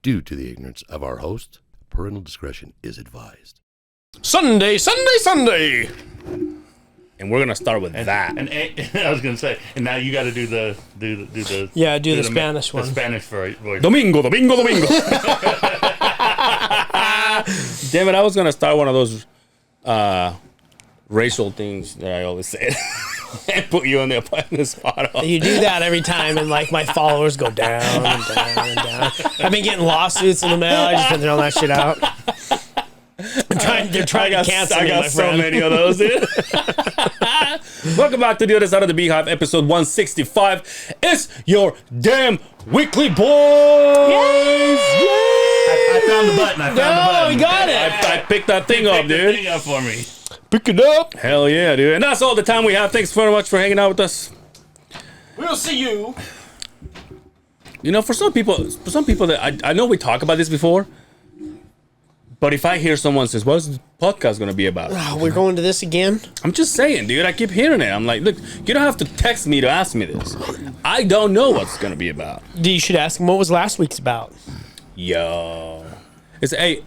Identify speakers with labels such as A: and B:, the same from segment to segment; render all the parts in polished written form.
A: Due to the ignorance of our host, parental discretion is advised.
B: Sunday.
C: And we're gonna start with that.
D: And I was gonna say, and now you got to do the
B: Spanish one.
D: The Spanish voice.
C: Domingo. Damn it! I was gonna start one of those racial things that I always say and put you on the spot.
B: You do that every time, and like my followers go down and down and down. I've been getting lawsuits in the mail. I just been throwing that shit out. They're trying to cancel me,
C: I got so many of those, dude. Welcome back to the other side of the Beehive, episode 165. It's your damn weekly boys.
D: I found the button.
B: We got it.
C: I picked that thing up, dude.
D: Pick the thing up for me.
B: Pick it up.
C: Hell yeah, dude. And that's all the time we have. Thanks very much for hanging out with us.
B: We'll see you.
C: You know, for some people that I know we talked about this before, but if I hear someone says, "What's the podcast going to be about?"
B: Oh, we're going to this again?
C: I'm just saying, dude. I keep hearing it. I'm like, look, you don't have to text me to ask me this. I don't know what's going to be about.
B: You should ask him what was last week's about.
C: Yo.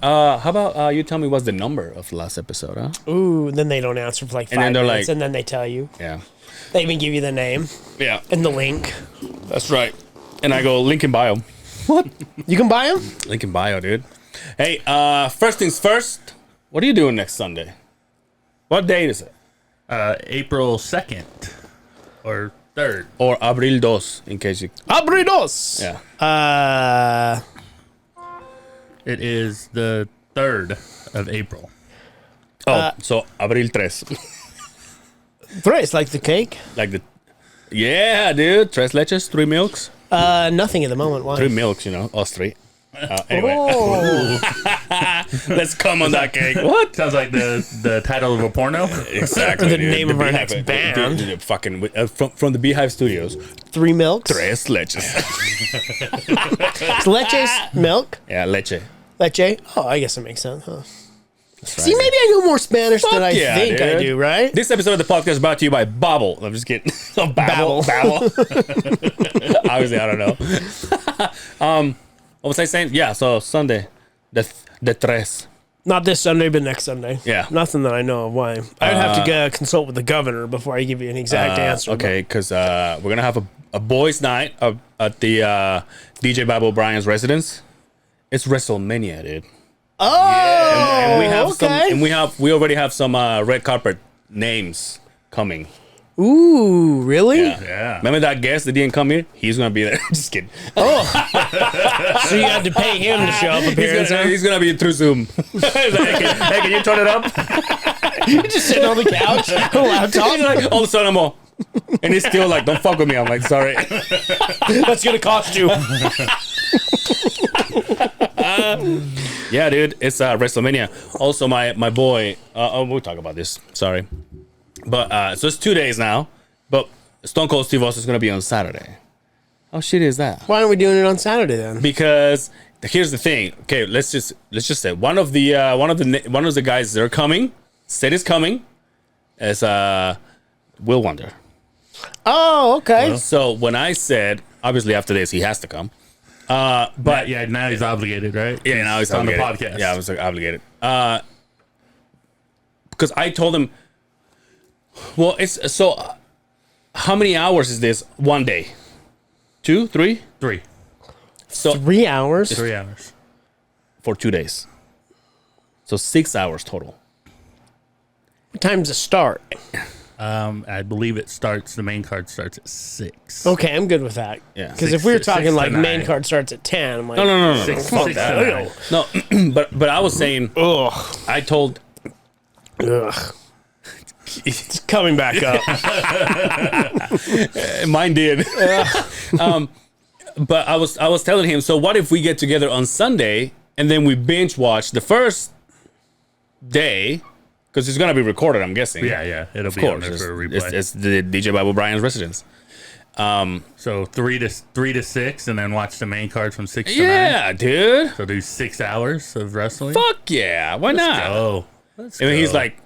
C: How about you tell me what's the number of the last episode, huh?
B: Ooh, then they don't answer for like 5 minutes, and then they tell you.
C: Yeah.
B: They even give you the name.
C: Yeah.
B: And the link.
C: That's right. And I go, link in bio.
B: What? You can buy them?
C: Link in bio, dude. Hey, first things first, what are you doing next Sunday? What date is it?
D: April 2nd or 3rd.
C: Or Abril 2, in case you...
B: Abril 2.
C: Yeah.
D: It is the 3rd of April.
C: So Abril 3.
B: Thrice, like the cake?
C: Like the... Yeah, dude. 3 leches, 3 milks.
B: Nothing at the moment. Why?
C: 3 milks, you know. Us 3. Anyway.
B: Oh.
C: Let's come on that cake. What?
D: Sounds like the title of a porno.
C: Exactly.
B: The
C: dude.
B: name of our
C: Beehive,
B: next band.
C: Dude, fucking from the Beehive Studios.
B: 3 milks.
C: 3 leches.
B: Leches, milk.
C: Yeah, leche.
B: Leche. Oh, I guess it makes sense, huh?
C: That's right.
B: See, maybe I know more Spanish than I
C: yeah,
B: think I
C: dude.
B: do, right?
C: This episode of the podcast is brought to you by Babel. I'm just kidding. Babel. Obviously, I don't know. What was I saying? Yeah, so Sunday, the tres.
B: Not this Sunday, but next Sunday.
C: Yeah.
B: Nothing that I know of. Why? I'd have to go consult with the governor before I give you an exact answer.
C: Okay, because we're going to have a boys' night at the DJ Bob O'Brien's residence. It's WrestleMania, dude.
B: Oh,
C: And we have
B: okay.
C: we already have some red carpet names coming.
B: Ooh, really?
D: Yeah.
C: Remember that guest that didn't come here? He's gonna be there. Just kidding.
B: So you had to pay him to show up appearance.
C: He's gonna be through Zoom. He's like, hey, can you turn it up?
B: You're just sitting on the couch, laptop.
C: He's like, all of a sudden I'm all, and he's still like, don't fuck with me. I'm like, sorry.
B: That's gonna cost you.
C: Yeah, dude, it's WrestleMania. Also, my boy. We'll talk about this. Sorry, but so it's 2 days now. But Stone Cold Steve Austin is gonna be on Saturday. How shitty is that?
B: Why aren't we doing it on Saturday then?
C: Because here's the thing. Okay, let's just say one of the guys that are coming said is coming as Will Wonder.
B: Oh, okay.
C: Well, so when I said obviously after this he has to come. But
D: now he's obligated, right?
C: yeah, now he's
D: on the
C: obligated.
D: podcast.
C: Yeah, I was obligated. Because I told him, well, it's so. How many hours is this? 1 day, 2, 3?
D: 3
C: So
B: 3 hours.
D: 3 hours.
C: for 2 days. So 6 hours total.
B: What time's it start?
D: I believe the main card starts at 6.
B: Okay, I'm good with that.
C: Yeah.
B: Because if we were
D: 6
B: talking
D: to
B: like main
D: 9.
B: card starts at 10, I'm like,
C: No.
D: Six
C: Fuck
D: to
C: that.
D: 9.
C: No, but I was saying,
B: ugh,
C: I told.
B: ugh. It's coming back up.
C: Mine did. But I was telling him, so what if we get together on Sunday and then we binge watch the first day, because it's gonna be recorded, I'm guessing.
D: Yeah. It'll
C: Of
D: be on
C: course,
D: there for a replay.
C: it's the DJ Bob O'Brien's residence.
D: So 3 to 6, and then watch the main card from 6 to 9.
C: Yeah, dude.
D: So do 6 hours of wrestling.
C: Fuck yeah, why not?
D: Oh,
C: And then he's like,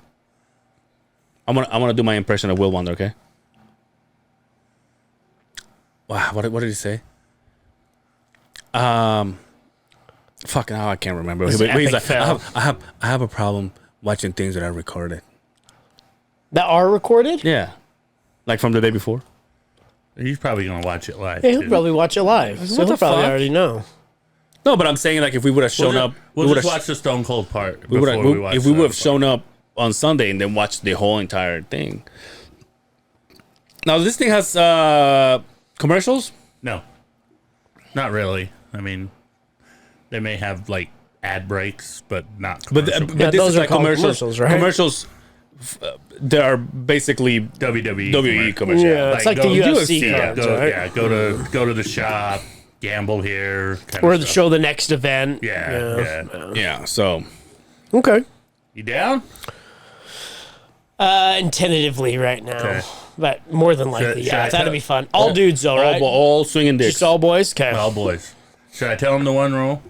C: I'm gonna do my impression of Will Wonder, okay? Wow, what did he say? Fucking hell, I can't remember.
B: It's
C: But
B: an
C: he's
B: epic
C: like,
B: fail.
C: I have a problem watching things that I recorded.
B: That are recorded?
C: Yeah, like from the day before.
D: He's probably gonna watch it live.
B: Yeah, he'll
D: too.
B: probably watch it live. So
C: What
B: he'll
C: the
B: probably
C: fuck?
B: already know.
C: No, but I'm saying like if we would have shown up,
D: We'll
C: we
D: just
C: would've-
D: watch the Stone Cold part
C: we
D: before
C: would've-
D: we watch.
C: if we
D: the
C: would have
D: other
C: shown up on Sunday and then watched the whole entire thing. Now this thing has commercials.
D: part. No, not really. I mean, they may have like ad breaks, but not.
C: But,
D: Commercial.
C: but this
B: those
C: is
B: are
C: like
B: called
C: commercials,
B: commercials, right?
C: Commercials, they are basically
D: WWE.
C: WWE commercials.
B: Yeah, it's like the
D: go-
B: UFC
C: UFC,
B: cards,
D: Go,
B: right?
D: yeah, go to the shop, gamble here, kind
B: Or
D: of stuff.
B: show the next event.
D: Yeah.
C: Yeah. So
B: Okay.
D: You down?
B: And tentatively right now.
D: Okay.
B: But more than likely,
D: Should
B: yeah.
D: I
B: That'd
D: tell-
B: be fun. All dudes, though, right?
C: all swinging dicks.
B: Just all boys? Okay.
D: All boys. Should I tell them the one rule?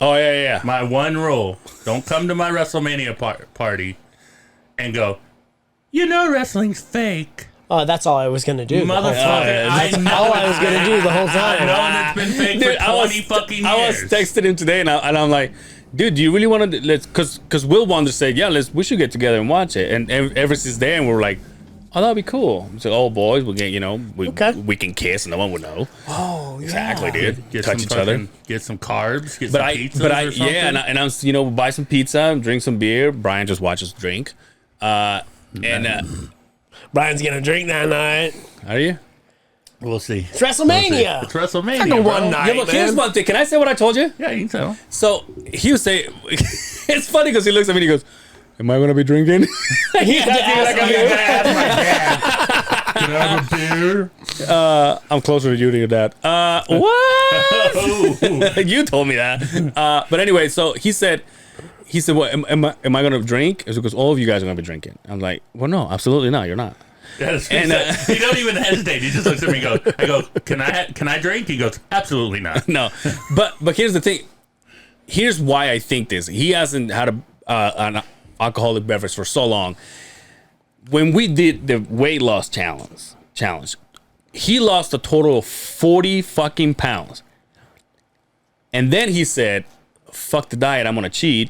C: Oh yeah.
D: My one rule: don't come to my WrestleMania party and go. You know wrestling's fake,
B: That's all I was going to do. the whole time.
D: motherfucker. I know
B: All I was going to do the whole
D: I've
B: time.
D: known it's been fake
C: Dude,
D: for 20 fucking years.
C: I was texting him today, and I'm like, dude, do you really want to? Let's, because Will wanted to say, yeah, we should get together and watch it. And ever since then, we're like, oh, that'd be cool. So, oh, boys, we get,
B: Okay.
C: we can kiss, and no one would know.
B: Oh, yeah.
C: Exactly, dude.
D: Get
C: Touch
D: some
C: each other.
D: fucking- Get some carbs. Get
C: But
D: some
C: I,
D: pizzas
C: but I,
D: or something.
C: yeah, and I'm, buy some pizza, drink some beer. Brian just watches drink.
B: Brian's going to drink that night.
C: Are you?
D: We'll see.
B: It's WrestleMania.
D: It's WrestleMania.
B: Fucking one
D: bro.
B: night.
C: Yeah, but here's
B: man.
C: one thing. Can I say what I told you?
D: Yeah, you can tell.
C: So he would say, it's funny because he looks at me and he goes, "Am I gonna be drinking?"
B: He had to ask you.
D: Can I have a beer?
C: I'm closer to you than your dad. What? You told me that. But anyway, so he said, "What? Am I gonna drink?" It's because all of you guys are gonna be drinking. I'm like, "Well, no, absolutely not. You're not."
D: Yes,
C: And,
D: he don't even hesitate. He just looks at me and goes, I go, can I drink? He goes, absolutely not.
C: No, but here's the thing. Here's why I think this. He hasn't had an alcoholic beverage for so long. When we did the weight loss challenge, he lost a total of 40 fucking pounds. And then he said, "Fuck the diet. I'm gonna cheat."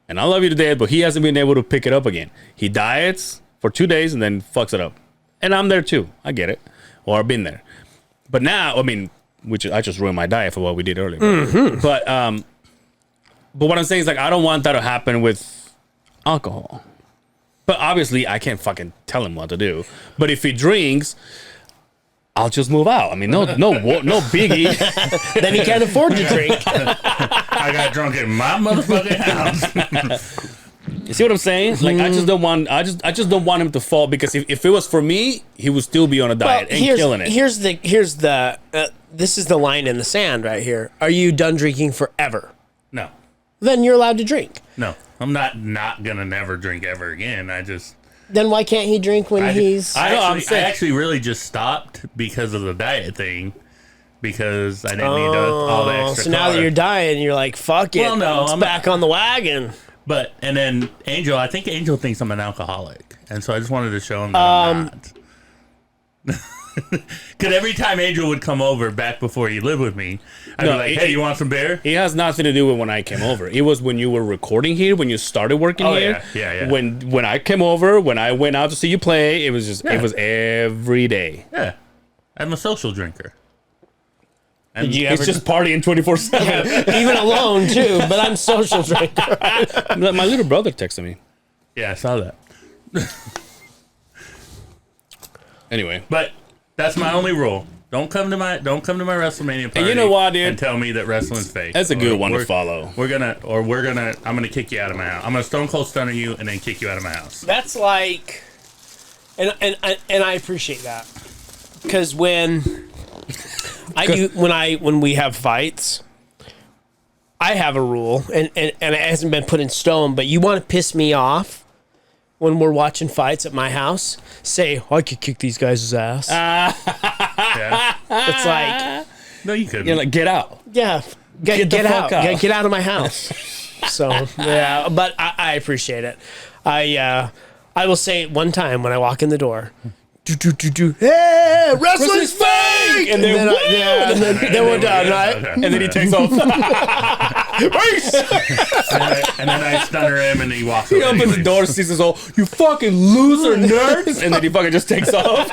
C: And I love you to death, but he hasn't been able to pick it up again. He diets for 2 days and then fucks it up. And I'm there too. I get it. Or I've been there. But now, I mean, I just ruined my diet for what we did earlier.
B: Mm-hmm.
C: But what I'm saying is, like, I don't want that to happen with alcohol. But obviously, I can't fucking tell him what to do. But if he drinks, I'll just move out. I mean, no biggie.
B: Then he can't afford to drink.
D: I got drunk in my motherfucking house.
C: You see what I'm saying? Like, I just don't want. I just don't want him to fall, because if it was for me, he would still be on a diet and killing it.
B: Here's the this is the line in the sand right here. Are you done drinking forever?
D: No,
B: Then you're allowed to drink.
D: no. I'm not gonna never drink ever again.
B: Then why can't he drink when he's?
D: I
C: I'm saying-
D: actually really just stopped because of the diet thing. Because I didn't need all the extra
B: So now that
D: carbs.
B: you're dying, you're like, fuck it.
D: Well, no,
B: it's
D: I'm
B: back on the wagon.
D: But and then Angel, I think Angel thinks I'm an alcoholic, and so I just wanted to show him that I'm not. Because every time Angel would come over back before he lived with me, I'd be like, "Hey, you want some beer?"
C: It has nothing to do with when I came over. It was when you were recording here, when you started working
D: Oh,
C: here.
D: yeah.
C: When I came over, when I went out to see you play, it was just
D: Yeah.
C: it was every day.
D: Yeah, I'm a social drinker. And
B: Did you
C: It's
B: ever
C: just partying 24/7.
B: even alone too? But I'm social drinker.
C: My little brother texted me.
D: yeah, I saw that.
C: Anyway,
D: But that's my only rule. Don't come to my WrestleMania party.
C: And you know what, dude?
D: And tell me that wrestling's fake.
C: that's a good
D: Or
C: one to
D: we're-
C: follow.
D: I'm gonna kick you out of my house. I'm gonna Stone Cold Stunner you and then kick you out of my house.
B: That's like, and I appreciate that, because when we have fights, I have a rule, and it hasn't been put in stone. But you want to piss me off when we're watching fights at my house? Say, I could kick these guys' ass.
D: Yeah.
B: It's like,
D: No, you couldn't.
C: You're like, get out.
B: yeah,
C: Get the
B: get
C: fuck
B: out,
C: out.
B: get out of my house. So yeah, but I appreciate it. I will say one time when I walk in the door, Hey, wrestling's fake!
C: And then,
B: then we're done, right?
C: and then he takes off.
D: And then I stunner him, and he walks.
C: He
D: out
C: opens the
D: anyways.
C: door, sees us all. You fucking loser nerds, and then he fucking just takes off.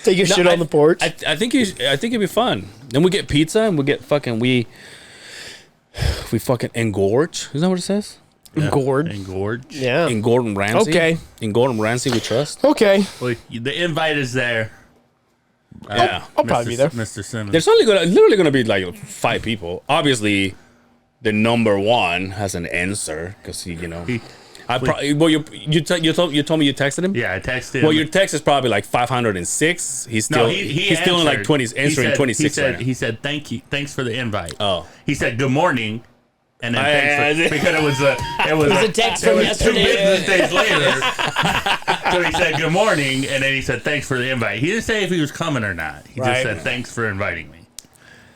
B: Take your shit on the porch.
C: I think it'd be fun. Then we get pizza, and we fucking engorge. Isn't that what it says?
B: Engorge.
D: Engorge.
B: Yeah.
C: In Gordon Ramsay.
B: Okay.
C: In Gordon Ramsay, we trust.
B: Okay.
D: Well, the invite is there.
C: Yeah.
B: I'll probably be there.
D: Mr. Simmons.
C: There's only literally gonna be like 5 people. Obviously, the number one has an answer because I probably. Well, you told me you texted him.
D: Yeah, I texted him.
C: Well, your text is probably like 506. He's still he's still in like 20s, answering 26 right now.
D: He said thanks for the invite.
C: Oh.
D: He said good morning, and then thanks for, because it was
B: a text from yesterday.
D: 2 business days later. So he said good morning, and then he said thanks for the invite. He didn't say if he was coming or not. He
B: Right.
D: just said thanks for inviting me,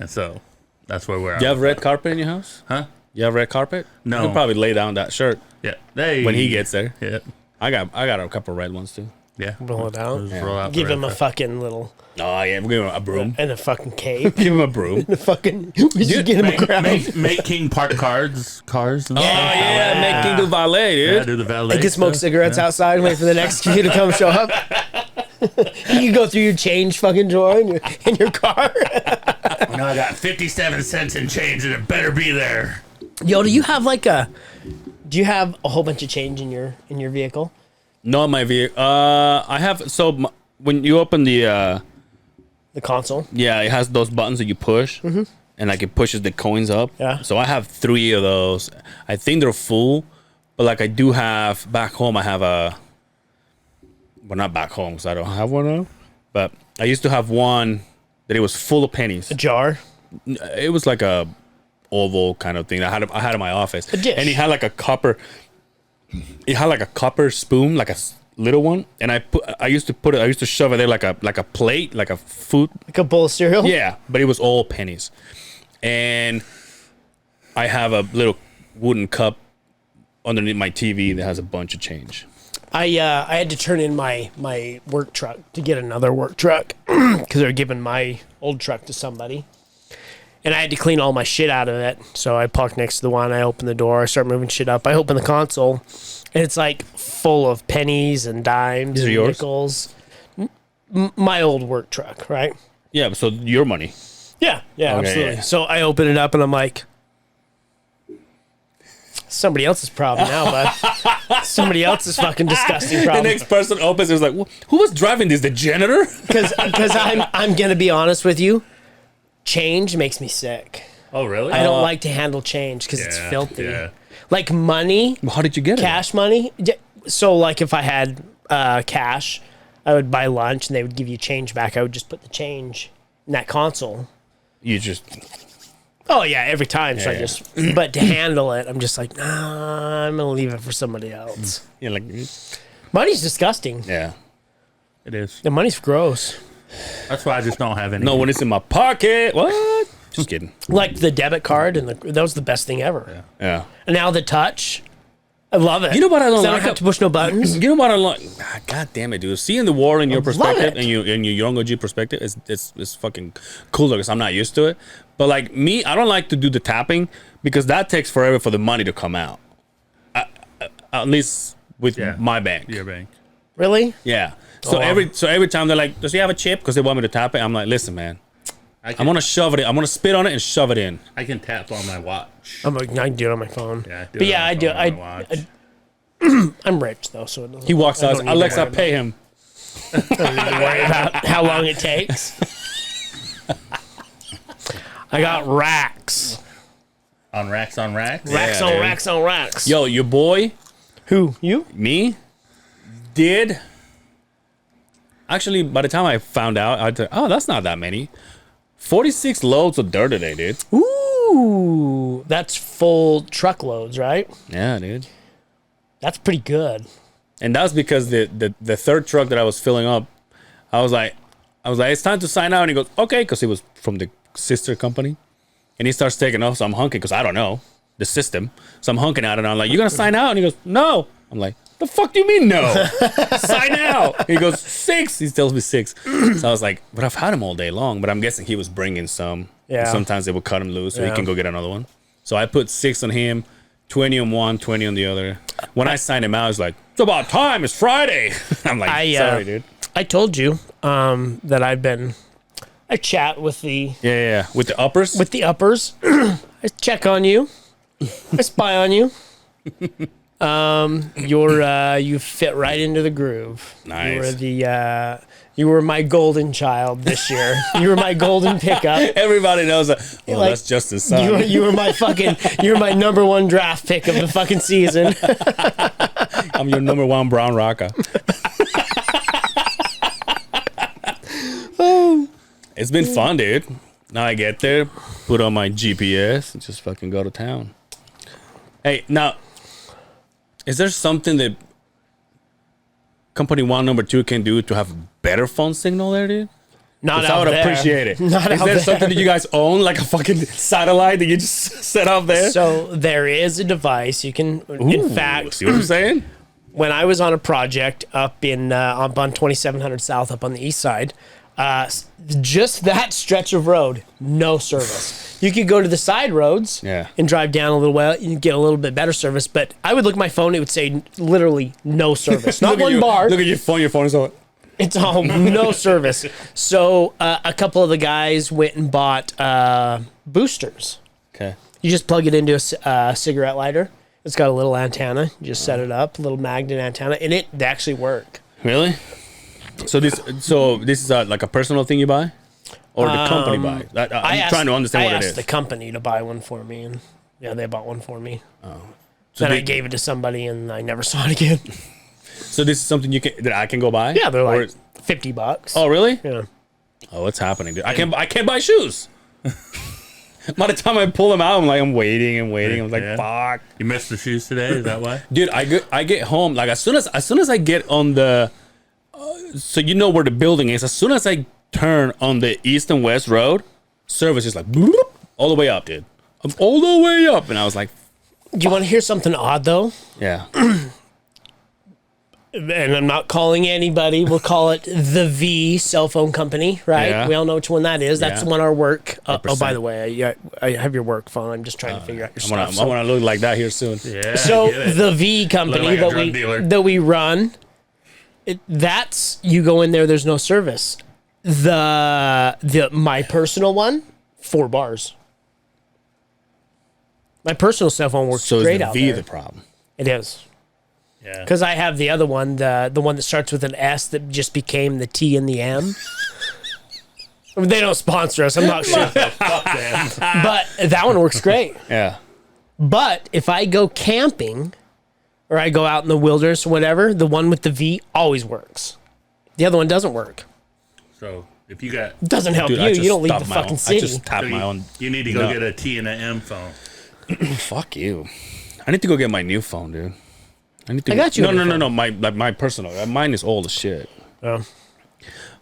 D: and so that's where we're at.
C: Do you have red carpet in your house?
D: Huh?
C: You have red carpet?
D: No.
C: You can probably lay down that shirt
D: Yeah. Hey.
C: when he gets there.
D: Yeah.
C: I got a couple red ones too.
D: Yeah.
B: Roll it out.
D: Just roll out
B: Give
D: the
B: him a
D: red
B: fucking little
C: Oh yeah, we're giving him a broom.
B: and a fucking cape.
C: Give him a broom.
B: The fucking we should get him a crown.
D: make King park cars. And stuff.
C: Oh yeah, make King do valet, dude.
D: Yeah, do the valet.
B: They can smoke
D: stuff.
B: cigarettes outside and wait for the next kid to come show up. You can go through your change fucking drawer in your car.
D: No, I got 57 cents in change, and it better be there.
B: Yo, do you have a whole bunch of change in your vehicle?
C: Not my vehicle. I have when you open the
B: The console?
C: yeah, it has those buttons that you push, and like it pushes the coins up.
B: Yeah.
C: So I have 3 of those. I think they're full, but like I do have back home. I have well, not back home, so I don't have one now. But I used to have one that it was full of pennies.
B: A jar?
C: It was like a oval kind of thing. I had in my office,
B: A dish.
C: and it had like a copper. It had like a copper spoon, like a little one, and I used to shove it there like a plate, like a food.
B: Like a bowl of cereal?
C: Yeah, but it was all pennies, and I have a little wooden cup underneath my TV that has a bunch of change.
B: I had to turn in my work truck to get another work truck because they were giving my old truck to somebody. And I had to clean all my shit out of it. So I parked next to the one. I opened the door. I start moving shit up. I open the console. And it's like full of pennies and dimes
C: These are
B: and
C: yours?
B: nickels. My old work truck, right?
C: Yeah, so your money.
B: Yeah,
C: Okay,
B: absolutely.
C: yeah.
B: So I open it up and I'm like, somebody else's problem now, bud. Somebody else's fucking disgusting
C: The
B: problem.
C: next person opens is like, who was driving this? The janitor?
B: Because I'm gonna be honest with you, change makes me sick.
D: Oh, really?
B: I don't like to handle change because it's
D: Yeah,
B: filthy.
D: yeah.
B: Like money,
C: How did you get it?
B: cash money. So like if I had cash, I would buy lunch and they would give you change back. I would just put the change in that console.
C: You just
B: Oh yeah, every time. So I
C: Yeah.
B: just, but to handle it, I'm just like, nah, I'm gonna leave it for somebody else.
C: like
B: Money's disgusting.
C: yeah.
D: It is.
B: The money's gross.
D: That's why I just don't have any.
C: No, when it's in my pocket. What? Just kidding.
B: Like the debit card and that was the best thing ever.
C: Yeah.
B: And now the touch, I love it.
C: You know what I don't
B: 'Cause I
C: like?
B: don't have to push no buttons.
C: You know what I like? God damn it, dude! Seeing the war in your
B: love
C: perspective
B: it.
C: and your young OG perspective is fucking cooler because I'm not used to it. But like me, I don't like to do the tapping because that takes forever for the money to come out. At least with
D: Yeah.
C: my bank.
D: Your bank.
B: Really?
C: Yeah. So
B: Oh.
C: every time they're like, "Does he have a chip?" Because they want me to tap it. I'm like, "Listen, man,
D: I
C: I'm
D: can,
C: gonna shove it in. I'm gonna spit on it and shove it in."
D: I can tap on my watch.
B: I can do it on my phone.
D: Yeah,
B: But yeah, I do.
D: on my watch.
B: I'm rich though, so it doesn't,
C: He walks
B: I
C: out.
B: don't need to
C: Alexa,
B: worry
C: pay him.
B: worry about how long it takes. I got racks.
D: On racks on racks.
B: Racks
C: Yeah,
B: on
C: dude.
B: racks on racks.
C: Yo, your boy,
B: Who? You?
C: me, did. Actually, by the time I found out, I thought, oh, that's not that many. 46 loads of dirt today, dude.
B: Ooh, that's full truckloads, right?
C: Yeah, dude.
B: That's pretty good.
C: And that's because the third truck that I was filling up, I was like, it's time to sign out. And he goes, okay, because he was from the sister company. And he starts taking off, so I'm honking because I don't know the system. So I'm honking at it, and I'm like, you gonna sign out? And he goes, no. I'm like, The fuck do you mean no? Sign out. He goes, 6. He tells me 6. So I was like, but I've had him all day long. But I'm guessing he was bringing some.
B: Yeah.
C: Sometimes they would cut him loose so he can go get another one. So I put 6 on him, 20 on one, 20 on the other. When I signed him out, I was like, it's about time. It's Friday. I'm like, sorry, dude.
B: I told you that I chat with the
C: With the uppers?
B: with the uppers. I check on you. I spy on you. You fit right into the groove.
C: Nice.
B: You were my golden child this year. You were my golden pickup.
C: Everybody knows that. Oh,
B: Like,
C: that's Justin's son.
B: You were my number 1 draft pick of the fucking season.
C: I'm your number 1 brown rocker. It's been fun, dude. Now I get there, put on my GPS, and just fucking go to town. Hey, now, is there something that company 1, number 2 can do to have better phone signal there, dude?
B: Not
C: I
B: out
C: would
B: there.
C: appreciate it.
B: Not
C: is
B: out
C: there
B: there.
C: something that you guys own, like a fucking satellite that you just set up there?
B: So there is a device you can. In fact,
C: See what I'm saying?
B: when I was on a project up in on 2700 South, up on the east side, just that stretch of road, no service. You could go to the side roads and drive down a little way, you get a little bit better service. But I would look at my phone, it would say literally no service, not one bar.
C: Look at your phone is all.
B: It's all no service. So a couple of the guys went and bought boosters.
C: Okay.
B: You just plug it into a cigarette lighter. It's got a little antenna. You just set it up, a little magnet antenna, and they actually work.
C: Really? So this is like a personal thing you buy, or the company buy? I'm trying to understand what it
B: I
C: is.
B: asked the company to buy one for me, and they bought one for me.
C: So
B: Then I gave it to somebody, and I never saw it again.
C: So this is something that I can go buy?
B: Yeah, they're
C: Or-
B: like $50.
C: Oh, really?
B: Yeah.
C: Oh, what's happening, dude? I can't buy shoes. By the time I pull them out, I'm waiting. I'm like, fuck.
D: You missed the shoes today? Is that why?
C: Dude, I get home like as soon as I get on the, so you know where the building is. As soon as I turn on the east and west road, service is like bloop, all the way up, dude. I'm all the way up, and I was like,
B: Do you want to hear something odd, though?
C: yeah.
B: And I'm not calling anybody. We'll call it the V cell phone company, right?
C: Yeah.
B: We all know which one that is. That's
C: Yeah.
B: the one our work. Oh,
C: 100%.
B: by the way, I have your work phone. I'm just trying to figure out your
C: I
B: stuff.
C: want to look like that here soon.
D: Yeah.
B: So
D: get it.
B: the V company
D: Look like a drug dealer.
B: that we run, that's you go in there. There's no service. The my personal one, 4 bars. My personal cell phone works
C: So is
B: great
C: the
B: out
C: V
B: there.
C: the problem?
B: It is.
D: Yeah.
B: Because I have the other one, the one that starts with an S that just became the T and the M. They don't sponsor us. I'm not sure.
D: Fuck them.
B: But that one works great.
C: Yeah.
B: But if I go camping or I go out in the wilderness or whatever, the one with the V always works. The other one doesn't work.
D: So if you got,
B: It doesn't help
C: Dude, I
B: you.
C: just
B: You don't leave
C: stopped
B: the
C: my
B: fucking
C: own-
B: city.
C: I just tapped
D: so
C: my own.
D: you need to go
C: No.
D: get a T and an M phone.
C: Fuck you. I need to go get my new phone, dude. I need to.
B: I got you a new
C: No. My personal. Mine is old as shit.
B: Oh.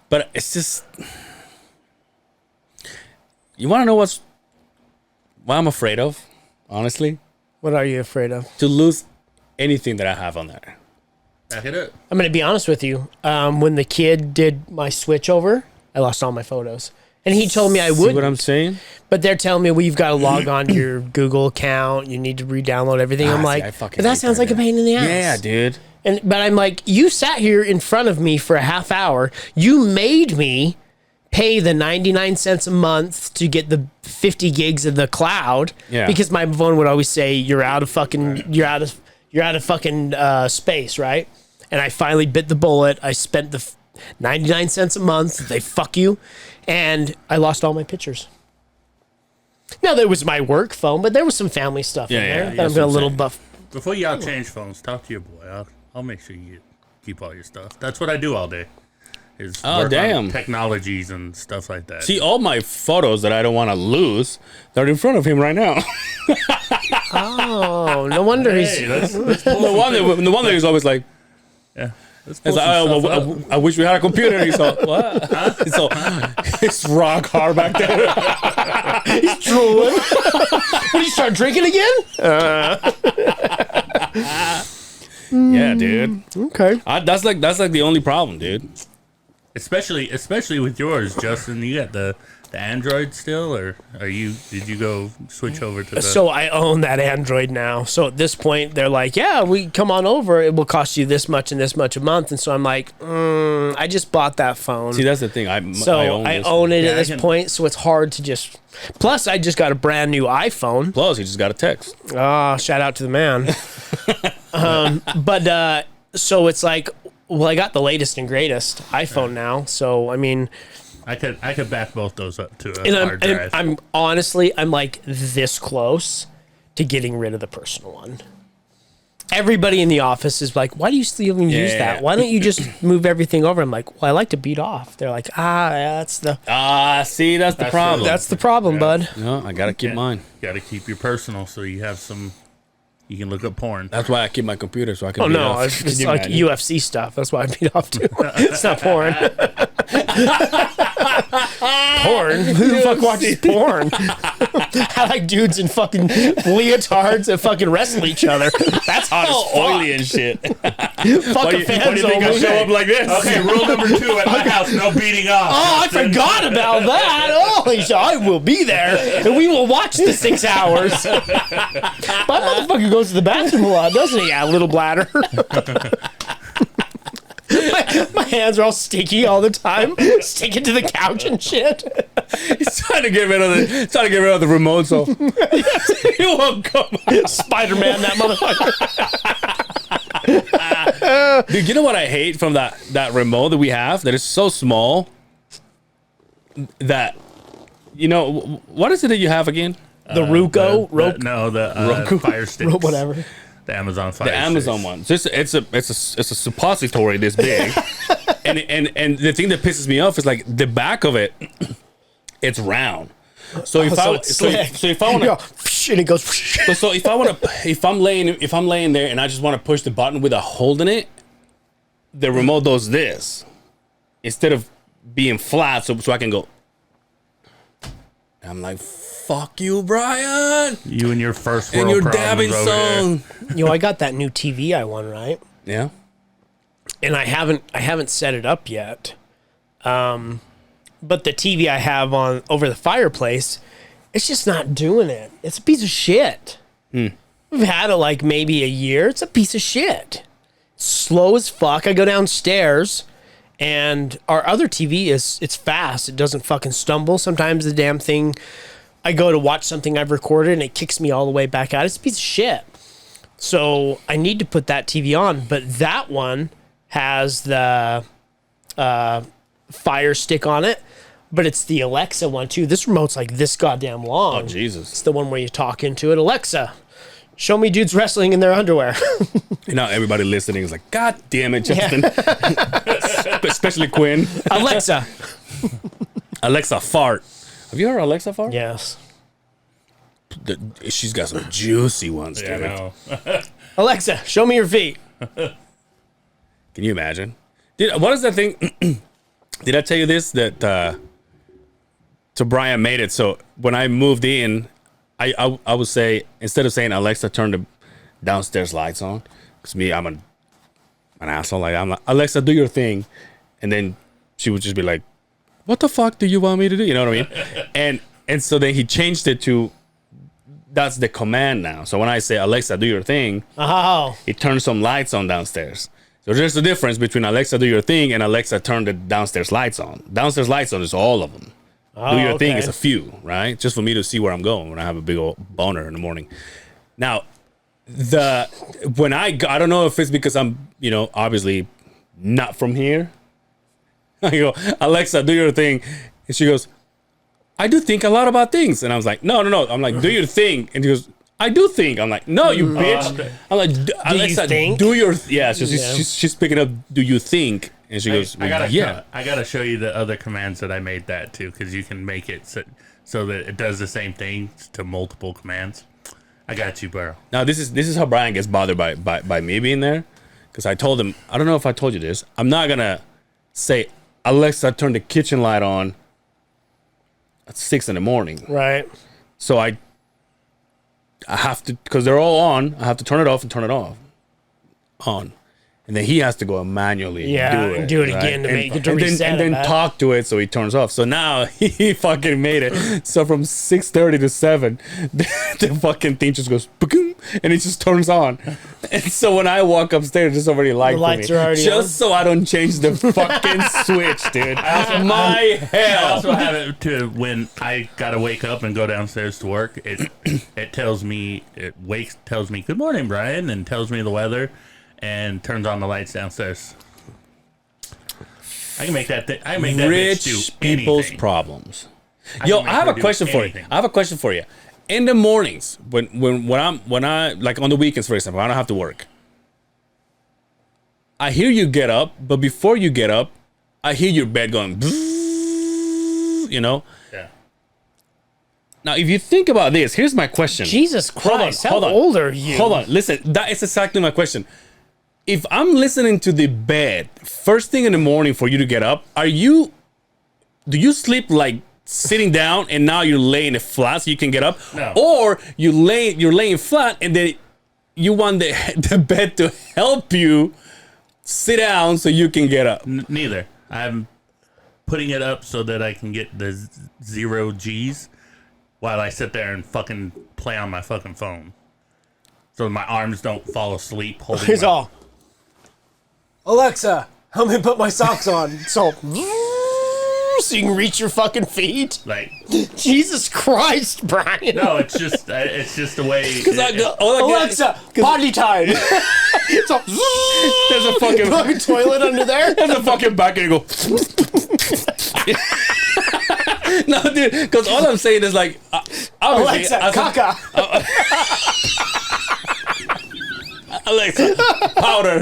C: But it's just. You want to know what I'm afraid of? Honestly,
B: What are you afraid of?
C: to lose anything that I have on there.
D: Back it up.
B: I'm going to be honest with you. When the kid did my switch over, I lost all my photos. And he told me I
C: See
B: would.
C: what I'm saying?
B: But they're telling me, well, you've got to log on to your Google account. You need to re-download everything. I'm
C: see,
B: like,
C: I fucking
B: but that
C: hate
B: sounds
C: that,
B: like a
C: dude.
B: pain in the ass.
C: Yeah, dude.
B: But I'm like, you sat here in front of me for a half hour. You made me pay the 99 cents a month to get the 50 gigs of the cloud.
C: Yeah.
B: Because my phone would always say you're out of fucking space, right? And I finally bit the bullet. I spent the 99 cents a month. They fuck you. And I lost all my pictures. Now, there was my work phone, but there was some family stuff in
C: Yeah,
B: there
C: yeah,
B: that
C: that's
B: I'm going
C: what
B: to
C: I'm
B: little
C: saying.
B: buff.
D: Before y'all change phones, talk to your boy. I'll make sure you keep all your stuff. That's what I do all day. Is
C: Oh,
D: work on
C: damn.
D: technologies and stuff like that.
C: See, all my photos that I don't want to lose, they're in front of him right now.
B: Oh, no wonder
D: hey,
B: he's...
D: let's
C: the one that is always like,
D: yeah. Let's
C: it's
D: pull
C: like,
D: some
C: oh,
D: stuff
C: well,
D: up.
C: I wish we had a computer. He's like, what? So it's rock hard back there.
B: He's drooling. What, you start drinking again?
C: Yeah, dude.
B: Okay.
C: That's like the only problem, dude.
D: Especially with yours, Justin. You got the Android still, or did you go switch over to the?
B: So I own that Android now. So at this point, they're like, "Yeah, we come on over. It will cost you this much and this much a month." And so I'm like, I just bought that phone.
C: See, that's the thing. I
B: own it
D: Yeah,
B: at this point, so it's hard to just. Plus, I just got a brand new iPhone.
C: Plus, you just got a text.
B: Shout out to the man. But so it's like, well, I got the latest and greatest iPhone now. So I mean,
D: I could back both those up to a
B: and
D: hard drive.
B: I'm honestly, I'm like this close to getting rid of the personal one. Everybody in the office is like, why do you still even use that? Why don't you just move everything over? I'm like, well, I like to beat off. They're like, that's the
C: See, that's the problem.
B: that's the problem, bud.
C: No, I gotta keep mine.
D: Got to keep your personal so you have some. You can look up porn.
C: That's why I keep my computer so I can.
B: Oh
C: beat
B: no,
C: off.
B: it's
C: Can you
B: like
C: imagine?
B: UFC stuff. That's why I beat off too. It's not porn. Porn? Who the fuck watches porn? I like dudes in fucking leotards that fucking wrestle each other. That's hot as fuck.
C: oily and shit.
B: Fucking fans
C: think I
B: only.
C: show up like this?
D: Okay, rule number 2 at my house: no beating off.
B: Oh, I forgot about that. Holy shit, I will be there, and we will watch the 6 hours. My motherfucker goes to the bathroom a lot, doesn't he? Yeah, little bladder. my hands are all sticky all the time, sticking to the couch and shit.
C: He's trying to get rid of the remote, so he won't come.
B: Spider-Man, that motherfucker.
C: Dude, you know what I hate from that remote that we have? That is so small. That, what is it that you have again?
B: The Ruko,
D: the Fire Sticks.
B: whatever.
D: The Amazon Fire
C: The Amazon one. So it's a suppository this big, and the thing that pisses me off is like the back of it. It's round. So if I want to,
B: and it goes.
C: so if I'm laying there and I just want to push the button with a hole in it, the remote does this instead of being flat, so I can go. I'm like, fuck you, Brian.
D: You and your first world
C: And your
D: problems
C: dabbing
D: over
C: song.
B: I got that new TV I won, right?
C: Yeah.
B: And I haven't set it up yet. But the TV I have on over the fireplace, it's just not doing it. It's a piece of shit. We've had it like maybe a year. It's a piece of shit. Slow as fuck. I go downstairs and our other TV it's fast. It doesn't fucking stumble. Sometimes the damn thing, I go to watch something I've recorded and it kicks me all the way back out. It's a piece of shit. So I need to put that TV on, but that one has the Fire Stick on it, but it's the Alexa one too. This remote's like this goddamn long.
C: Oh, Jesus.
B: It's the one where you talk into it. Alexa, show me dudes wrestling in their underwear.
C: Everybody listening is like, God damn it, Justin. Especially Quinn.
B: Alexa.
C: Alexa fart. Have you heard Alexa fart?
B: Yes.
C: She's got some juicy ones,
D: Yeah,
C: dude.
D: I know.
B: Alexa, show me your feet.
C: Can you imagine? What is that thing? Did I tell you this? That so Brian made it. So when I moved in, I would say, instead of saying Alexa, turn the downstairs lights on. Because I'm an asshole. Like, I'm like, Alexa, do your thing. And then she would just be like, what the fuck do you want me to do? You know what I mean? And so then he changed it to, that's the command now. So when I say, Alexa, do your thing, it turns some lights on downstairs. So there's a difference between Alexa, do your thing, and Alexa, turn the downstairs lights on. Downstairs lights on is all of them. Do your thing is a few, right? Just for me to see where I'm going when I have a big old boner in the morning. Now, when I don't know if it's because I'm, obviously not from here. I go, Alexa, do your thing. And she goes, I do think a lot about things. And I was like, no. I'm like, do your thing. And she goes, I do think. I'm like, no, you bitch. I'm like, Alexa, do your yeah. So she's picking up, do you think? And she goes,
D: I gotta,
C: yeah.
D: I gotta show you the other commands that I made that too, because you can make it so that it does the same thing to multiple commands. I got you, bro.
C: Now this is how Brian gets bothered by me being there, because I told him, I don't know if I told you this. I'm not gonna say, Alexa, turn the kitchen light on at 6 a.m.
B: Right.
C: So I have to, because they're all on. I have to turn it off and turn it off. on. And then he has to go and manually do it.
B: and do it
C: right?
B: again to make it to
C: and
B: reset
C: then, and then
B: it,
C: talk to it so he turns off. So now he fucking made it. So from 6:30 to 7, the fucking thing just goes boom, and it just turns on. And so when I walk upstairs, it's already light for
B: lights
C: me.
B: are already
C: just
B: on.
C: so I don't change the fucking switch, dude. My
D: I
C: hell.
D: also have it to when I gotta wake up and go downstairs to work. It tells me tells me good morning, Brian, and tells me the weather, and turns on the lights downstairs. I can make that. I can make that bitch do
C: Rich people's
D: anything.
C: problems.
D: I
C: Yo,
D: can make
C: I have
D: her
C: a
D: do
C: question for you.
D: anything.
C: I have a question for you. In the mornings, when I like on the weekends, for example, I don't have to work. I hear you get up, but before you get up, I hear your bed going. You know.
D: Yeah.
C: Now, if you think about this, here's my question.
B: Jesus Christ,
C: hold on.
B: how old are you?
C: Hold on. Listen, that is exactly my question. If I'm listening to the bed first thing in the morning for you to get up, do you sleep like sitting down and now you're laying it flat so you can get up?
D: No.
C: Or you're laying flat and then you want the bed to help you sit down so you can get up?
D: Neither. I'm putting it up so that I can get the 0 G's while I sit there and fucking play on my fucking phone. So my arms don't fall asleep holding
B: Here's
D: my...
B: all. Alexa, help me put my socks on. So you can reach your fucking feet.
D: Like,
B: Jesus Christ, Brian.
D: no, it's just the way...
B: Alexa, potty time. So
C: There's a fucking
B: toilet under there.
C: there's a fucking back and you go. No, dude, because all I'm saying is like, obviously,
B: Alexa, caca.
C: Alexa, powder.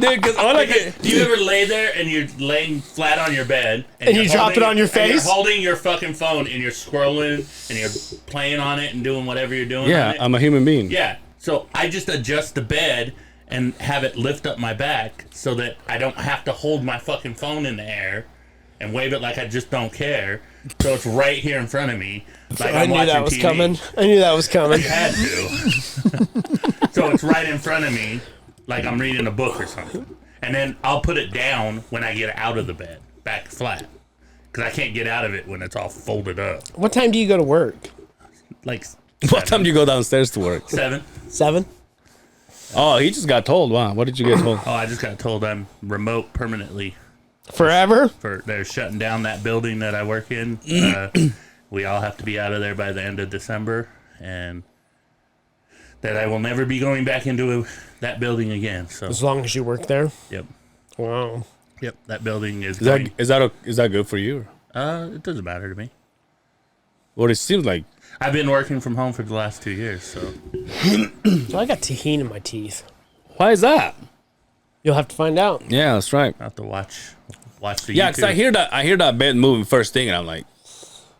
C: Dude, because all I get.
D: Do you ever lay there and you're laying flat on your bed
B: And
D: you're
B: you drop
D: holding
B: it on your
D: and you're
B: face?
D: holding your fucking phone and you're scrolling and you're playing on it and doing whatever you're doing on
C: Yeah,
D: it?
C: I'm a human being.
D: Yeah. So I just adjust the bed and have it lift up my back so that I don't have to hold my fucking phone in the air and wave it like I just don't care. So it's right here in front of me. Like
B: I
D: I'm
B: knew
D: watching
B: that was
D: TV.
B: coming. I knew that was coming.
D: Had to. So it's right in front of me, like I'm reading a book or something. And then I'll put it down when I get out of the bed, back flat. Because I can't get out of it when it's all folded up.
B: What time do you go to work?
D: Like
C: What time do you go downstairs to work?
D: 7.
B: 7?
C: Oh, he just got told. Wow, what did you get told?
D: Oh, I just got told I'm remote permanently.
B: Forever?
D: They're shutting down that building that I work in. We all have to be out of there by the end of December, and that I will never be going back into that building again. So,
B: As long as you work there?
D: yep,
B: Wow.
D: that building is.
C: Is that good for you?
D: It doesn't matter to me.
C: Well, it seems like.
D: I've been working from home for the last 2 years, so
B: So I got tahini in my teeth.
C: Why is that?
B: You'll have to find out.
C: Yeah, that's right.
D: I have to watch the.
C: Yeah,
D: YouTube.
C: because I hear that bed moving first thing, and I'm like,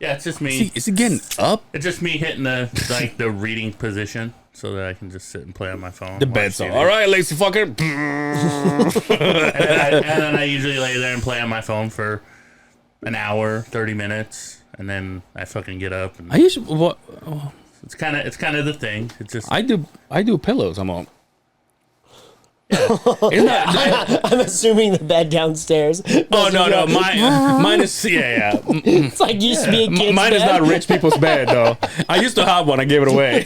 D: Yeah, it's just me.
C: is he getting up?
D: It's just me hitting the reading position so that I can just sit and play on my phone.
C: The
D: watch
C: bed's on.
D: TV.
C: All right, lazy fucker.
D: And then I usually lay there and play on my phone for an hour, 30 minutes, and then I fucking get up. And
C: I usually what
D: it's kind of the thing. It's just
C: I do pillows. I'm on. Isn't that,
B: I'm assuming the bed downstairs.
C: oh no, mine is yeah.
B: It's like used to be a kid's
C: Mine is
B: bed.
C: not rich people's bed though. I used to have one. I gave it away,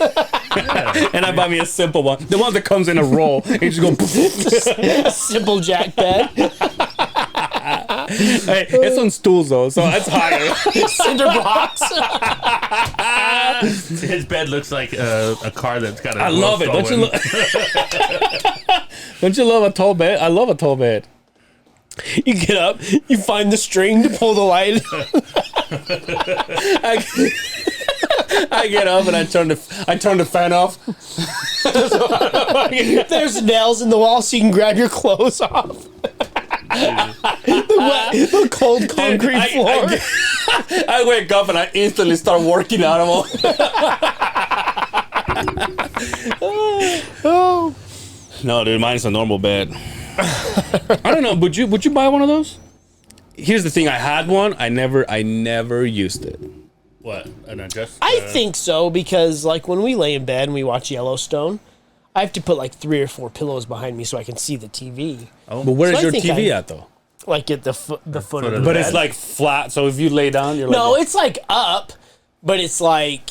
C: and I bought me a simple one. The one that comes in a roll. And you just go.
B: A simple jack bed.
C: Hey, it's on stools though, so it's higher.
B: Cinder blocks.
D: his bed looks like a car that's got a.
C: I love it. Don't you Don't you love a tall bed? I love a tall bed.
B: You get up, you find the string to pull the light.
C: I get up and I turn the fan off.
B: There's nails in the wall so you can grab your clothes off. the cold concrete floor.
C: I wake up and I instantly start working out.
B: Oh.
C: No, dude, mine's a normal bed. I don't know. Would you buy one of those? Here's the thing. I had one. I never used it.
D: What an adjust.
B: I think so because like when we lay in bed and we watch Yellowstone, I have to put like 3 or 4 pillows behind me so I can see the TV.
C: But where
B: So
C: is
B: I
C: your
B: think
C: TV at though?
B: Like at the foot of the
C: But
B: bed.
C: it's like flat. So if you lay down, you're
B: No,
C: like,
B: it's like up, but it's like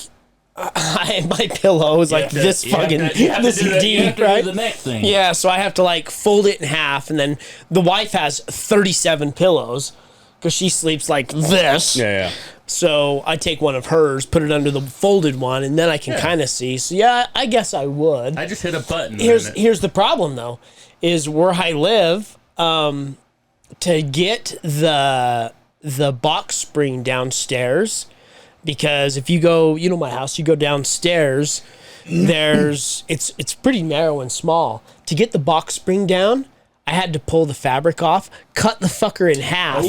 B: my pillow is like this fucking this deep, right?
D: The next thing.
B: Yeah, so I have to like fold it in half, and then the wife has 37 pillows because she sleeps like this.
C: yeah.
B: So I take one of hers, put it under the folded one, and then I can kind of see. So yeah, I guess I would.
D: I just hit a button.
B: Here's the problem though, is where I live, to get the box spring downstairs, because if you go, you know my house, you go downstairs, it's pretty narrow and small. To get the box spring down, I had to pull the fabric off, cut the fucker in half,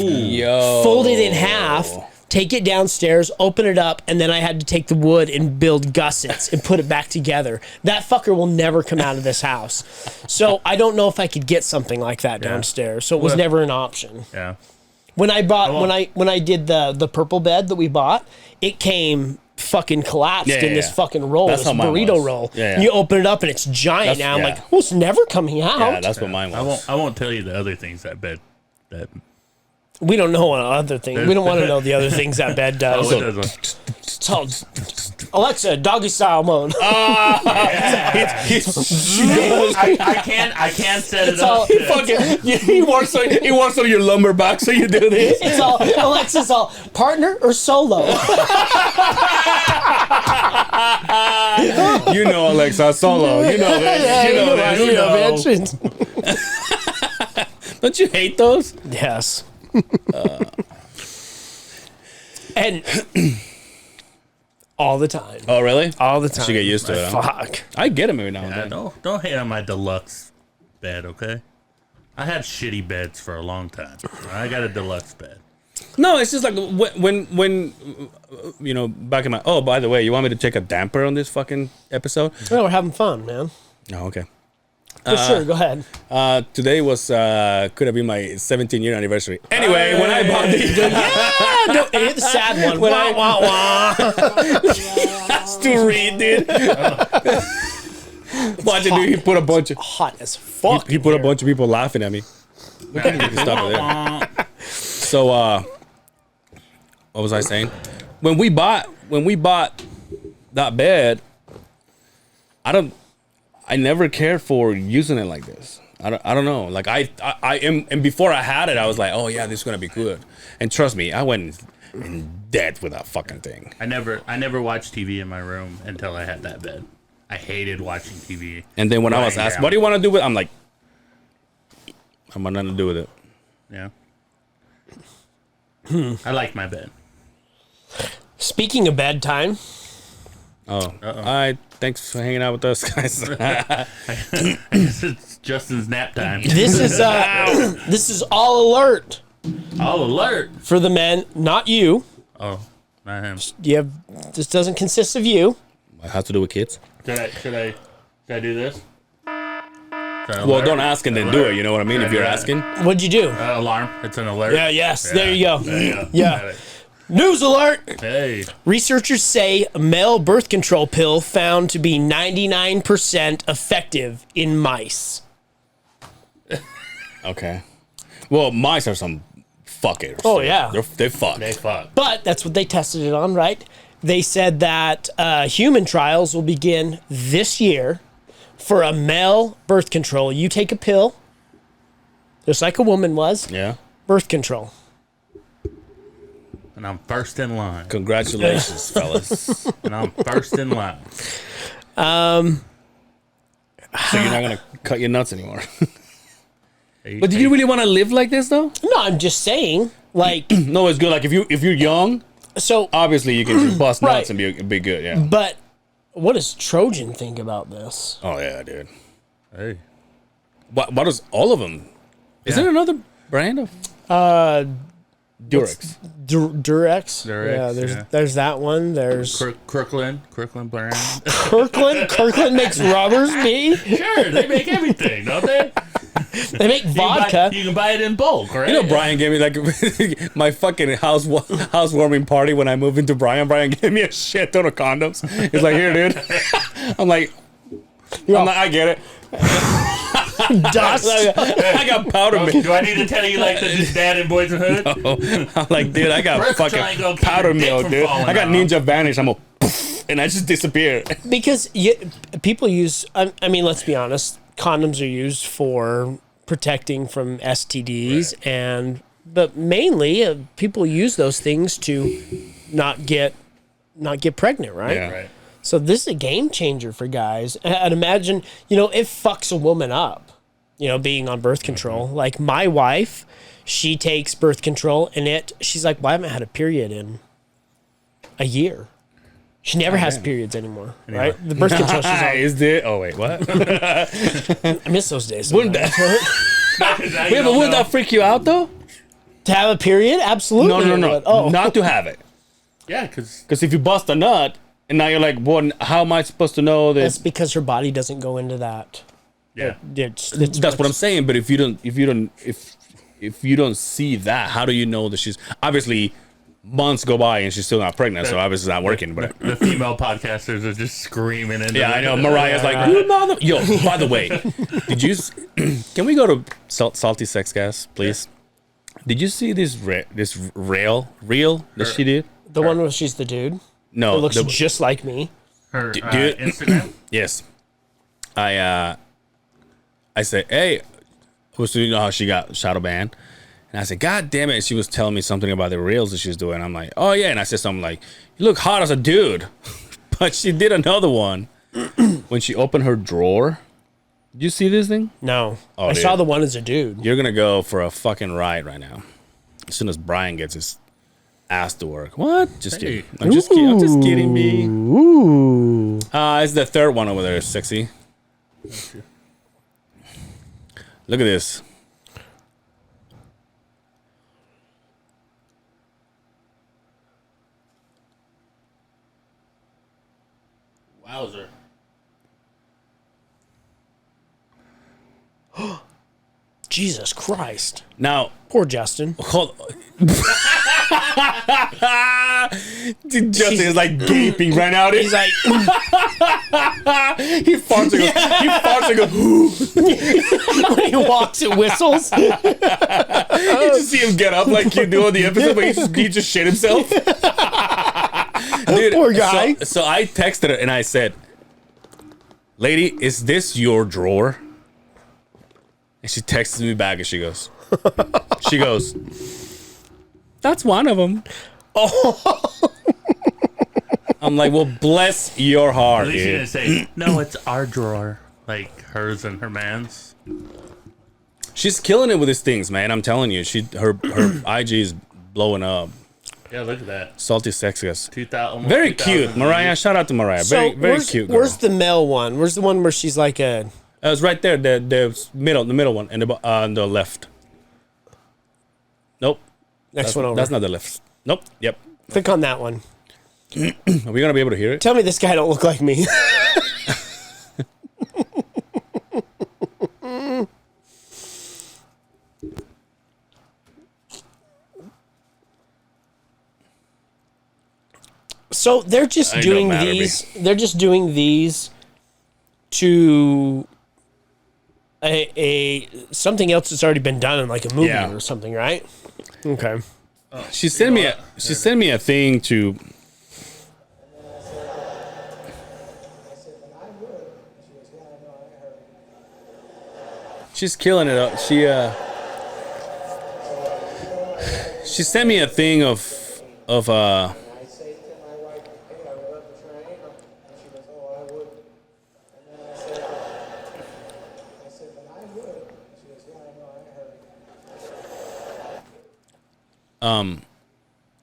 B: fold it in half, take it downstairs, open it up, and then I had to take the wood and build gussets and put it back together. That fucker will never come out of this house. So I don't know if I could get something like that downstairs. So it was never an option.
D: Yeah.
B: When I did the purple bed that we bought, it came fucking collapsed in this fucking roll,
C: That's
B: this
C: how mine
B: burrito
C: was.
B: roll.
C: Yeah.
B: You open it up and it's giant now. I'm like, well, it's never coming out.
C: Yeah, that's what mine was.
D: I won't tell you the other things that
B: We don't know what other things. We don't want to know the other things that bed does. It's all, Alexa, doggy style mode.
D: I can't set it up.
C: He works on your lumber back, so you do this.
B: It's all Alexa's all partner or solo.
C: You know, Alexa, solo. You know this. You know this. Don't you hate those?
B: Yes. And all the time.
C: Oh, really?
B: All the time.
C: Should get used to it. Huh?
B: Fuck.
C: I get them every now and
D: Yeah,
C: then.
D: don't hate on my deluxe bed, okay? I had shitty beds for a long time. I got a deluxe bed.
C: No, it's just like when you know, back in my. Oh, by the way, you want me to take a damper on this fucking episode?
B: No, we're having fun, man.
C: Oh, okay.
B: For sure, go ahead.
C: Today was could have been my 17-year anniversary. Anyway, when I bought these,
B: Hit the sad one.
C: When
B: Wah, wah, wah.
C: that's to read, dude. Watch it, dude. He put a bunch of
B: Hot as fuck.
C: he put a bunch of people laughing at me. We can stop it there. So, what was I saying? When we bought that bed, I never cared for using it like this. I don't know. Like I am, and before I had it, I was like, oh yeah, this is gonna be good. And trust me, I went in debt with that fucking thing.
D: I never watched TV in my room until I had that bed. I hated watching TV.
C: And then when I was
D: Lying
C: asked,
D: down.
C: what do you want to do with it? I'm like, I want nothing to do with it.
D: Yeah. I like my bed.
B: Speaking of bedtime,
C: Oh, all right. Thanks for hanging out with us, guys.
D: I guess it's Justin's nap time.
B: this is all alert
D: All alert.
B: for the men, not you.
D: Oh, not him.
B: This doesn't consist of you.
C: What has to do with kids?
D: Should I do this?
C: Well, don't ask and then do it. You know what I mean? If you're asking.
B: What'd you do?
D: Alarm. It's an alert.
B: Yeah, yes, there you go.
D: There you go.
B: Yeah.
D: Got it.
B: News alert!
D: Hey.
B: Researchers say a male birth control pill found to be 99% effective in mice.
C: Okay. Well, mice are some fuckers.
B: Oh, yeah.
C: They fuck.
D: They fuck.
B: But that's what they tested it on, right? They said that human trials will begin this year for a male birth control. You take a pill, just like a woman was,
C: Yeah.
B: birth control.
D: And I'm first in line.
C: Congratulations, fellas.
D: And I'm first in line.
C: So you're not gonna cut your nuts anymore.
D: Hey,
C: But do you really want to live like this though?
B: No, I'm just saying, like,
C: No, it's good. Like if you're young,
B: so,
C: obviously you can just bust
B: Right.
C: nuts and be good. Yeah.
B: but what does Trojan think about this?
C: Oh yeah, dude.
D: Hey.
C: What does all of them? Is there another brand of Durex?
B: Durex?
D: Durex,
B: Yeah, there's that one. There's
D: Kirkland brand.
B: Kirkland makes rubbers, B.
D: Sure, they make everything, don't they?
B: They make vodka.
D: You can buy it in bulk, right?
C: You know, Brian gave me like my fucking housewarming party when I moved into Brian. Brian gave me a shit ton of condoms. He's like, here, dude. I'm like, I'm like, I get it.
B: Dust.
C: I got powder milk.
D: Do I need to tell you like the dad in Boys and Hood?
C: I'm like, dude, I got
D: First try and
C: fucking
D: go keep
C: powder
D: your dick
C: milk,
D: from
C: dude.
D: falling
C: I got
D: off.
C: ninja vanish. I'm a poof, and I just disappear.
B: Because people use, I mean, let's be honest, condoms are used for protecting from STDs, but mainly people use those things to not get pregnant, right?
C: Yeah.
D: Right.
B: So this is a game changer for guys. And imagine, it fucks a woman up, being on birth control. Like my wife, she takes birth control and she's like, well, I haven't had a period in a year. She never has periods anymore, right? The birth control, she's on.
C: Is there? Oh, wait, what?
B: I miss those days.
C: Wouldn't that, wait, but wouldn't that freak you out, though?
B: To have a period? Absolutely.
C: No.
B: Oh.
C: Not to have it.
D: Yeah, because
C: Because if you bust a nut, and now you're like, well, how am I supposed to know
B: That's
C: that?
B: because her body doesn't go into that.
D: yeah,
B: It's
C: That's what I'm saying. But if you don't see that, how do you know that she's obviously months go by and she's still not pregnant? So obviously it's not working. But
D: the female podcasters are just screaming into
C: yeah,
D: it.
C: I know. Mariah's like, you mother. Yo, by the way, did you? Can we go to Salty Sex Gas, please? Did you see this reel that she did?
B: The one where she's the dude.
C: No,
B: It looks just like me.
D: Her
C: Dude.
D: Instagram.
C: yes. I said, hey, so you know how she got shadow banned? And I said, God damn it. And she was telling me something about the reels that she's doing. I'm like, oh yeah. And I said something like, you look hot as a dude. But she did another one when she opened her drawer. Did you see this thing?
B: No.
C: Oh,
B: I
C: dude.
B: saw the one as a dude.
C: You're gonna go for a fucking ride right now. As soon as Brian gets his ass to work. What? Just kidding. I'm just kidding, B.
B: Ooh.
C: It's the third one over there, sexy. Look at this.
D: Wowzer.
B: Jesus Christ.
C: Now,
B: Poor Justin.
C: hold. Dude, Justin is like gaping right now.
B: He's like,
C: he farts and goes.
B: when he walks, it whistles.
C: You just see him get up like you do on the episode, but he just shit himself. Dude,
B: Poor guy.
C: So I texted her and I said, lady, is this your drawer? And she texts me back and she goes, that's one of them. Oh. I'm like, well, bless your heart,
D: At least you
C: dude.
D: didn't say, no, it's our drawer. Like hers and her man's.
C: She's killing it with these things, man. I'm telling you, her IG is blowing up.
D: Yeah, look at that.
C: Salty Sexiest.
D: 2000.
C: Very cute, Mariah. Shout out to Mariah. Very, very cute girl.
B: Where's the male one? Where's the one where she's like a...
C: It's right there, the middle one, and on the left. Nope,
B: Next one over.
C: that's not the left. Nope. Yep.
B: Click on that one.
C: Are we gonna be able to hear it?
B: Tell me this guy don't look like me. So they're just
C: It
B: doing
C: don't matter,
B: these. They're just doing these to a something else that's already been done in like a movie
C: Yeah.
B: or something, right? Okay.
C: She sent me a thing to. She's killing it. She sent me a thing of
E: I say to my wife, hey, I would love to try anal. And she goes, oh, I would. And then I said, but I would. And she goes, yeah, I know, I heard.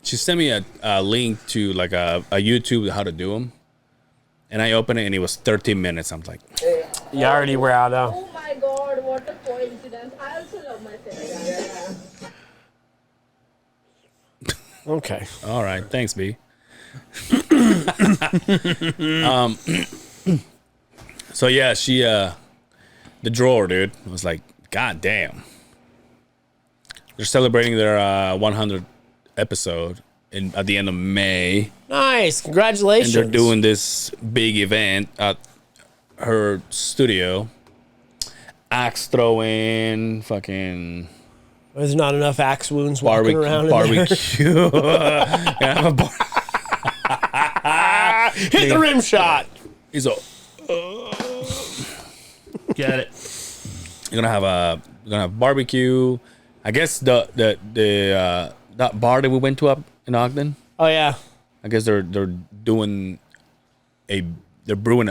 C: she sent me a link to like a YouTube how to do them, and I opened it and it was 13 minutes. I'm like,
B: You already were out of.
F: Oh my god, what a coincidence. I also love my sister.
B: Okay.
C: all right, thanks, B. So yeah, she the drawer, dude. I was like, God damn. They're celebrating their 100th episode at the end of May,
B: Nice.
C: and
B: Congratulations.
C: they're doing this big event at her studio, axe throwing, fucking
B: There's not enough axe wounds walking around in there.
C: barbecue. Yeah, have a
B: Hit the rim shot.
C: He's a,
D: Get it.
C: you're gonna have barbecue. I guess the that bar that we went to up in Ogden.
B: Oh yeah.
C: I guess they're brewing a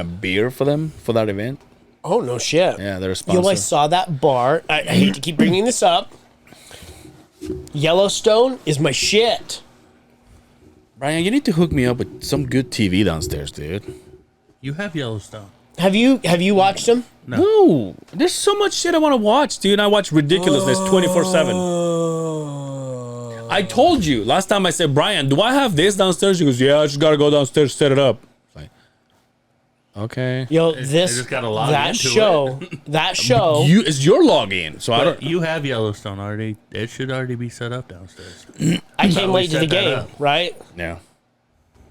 C: beer for them for that event.
B: Oh no shit.
C: Yeah, they're a
B: You
C: sponsor.
B: know, I saw that bar. I hate to keep bringing this up. Yellowstone is my shit.
C: Brian, you need to hook me up with some good TV downstairs, dude.
D: You have Yellowstone.
B: Have you watched them?
C: No, there's so much shit I want to watch, dude. I watch ridiculousness 24/7. I told you last time. I said, Brian, do I have this downstairs? He goes, yeah, I just gotta go downstairs set it up. Like, okay.
B: Yo,
D: I
B: this
D: just gotta log
B: that
D: into
B: show, that show.
C: It's your login, so I
D: But
C: don't.
D: you have Yellowstone already. It should already be set up downstairs.
B: I came late to the
D: set that
B: game,
D: up.
B: right?
C: Yeah,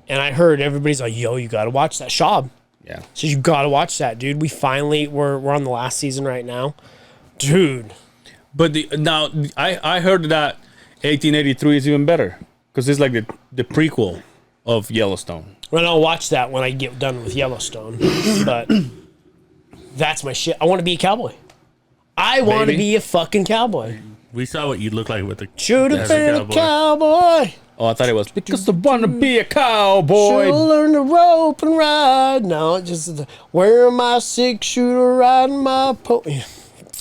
B: And I heard everybody's like, "Yo, you gotta watch that." Shab
C: yeah.
B: says you gotta watch that, dude. We finally we're on the last season right now, dude.
C: But I heard that 1883 is even better because it's like the prequel of Yellowstone.
B: Well, I'll watch that when I get done with Yellowstone. But that's my shit. I want to be a cowboy. I want to
C: Maybe.
B: be a fucking cowboy.
D: We saw what you'd look like with the
B: Should have
D: as a
B: been a
D: cowboy.
B: cowboy.
C: Oh, I thought it was because I want to be a cowboy.
B: Should learn to rope and ride. No, just wearing my 6-shooter, riding my pony.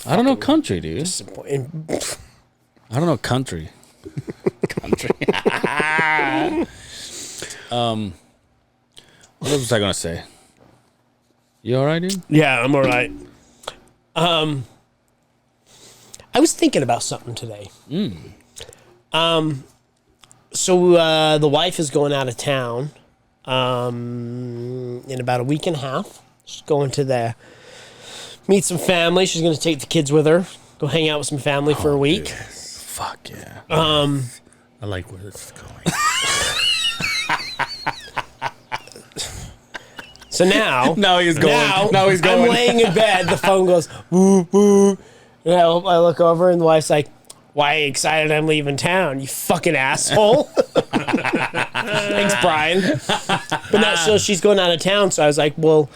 C: I don't know country, dude.
B: And
C: I don't know country. Country. What was I gonna say? You all right, dude?
B: yeah, I'm all right. I was thinking about something today. So the wife is going out of town in about a week and a half. She's going to meet some family. She's going to take the kids with her. Go hang out with some family for a week.
C: Fuck yeah.
D: I like where this is going.
B: So now,
C: Now he's going. Now he's going.
B: I'm laying in bed. The phone goes woo woo. And I look over, and the wife's like, "Why are you excited I'm leaving town? You fucking asshole." Thanks, Brian. But no, so she's going out of town. So I was like, "Well,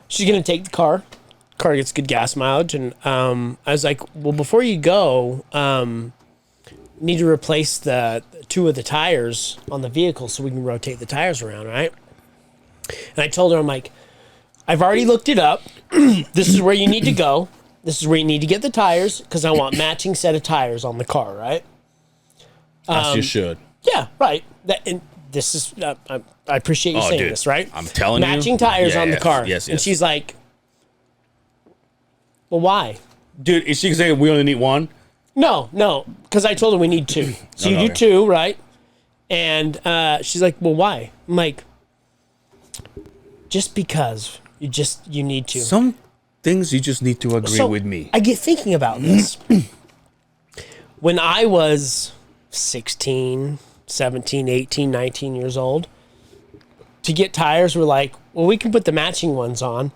B: she's gonna take the car. Car gets good gas mileage." And I was like, "Well, before you go, need to replace the 2 of the tires on the vehicle so we can rotate the tires around, right?" And I told her, I'm like, "I've already looked it up. This is where you need to go. This is where you need to get the tires because I want matching set of tires on the car, right?"
C: As you should.
B: Yeah, right. And this is I appreciate you saying
C: dude,
B: this, right?
C: I'm telling you.
B: matching tires
C: Yeah,
B: on the
C: yes,
B: car.
C: yes,
B: And
C: yes.
B: she's like, "Well, why?"
C: Dude, is she saying we only need one?
B: No, because I told her we need 2. So you do
C: okay.
B: 2, right? And she's like, "Well, why?" I'm like, "Just because you need to."
C: Some things you just need to agree
B: So,
C: with me.
B: I get thinking about this. When I was 16, 17, 18, 19 years old, to get tires, we're like, "Well, we can put the matching ones on,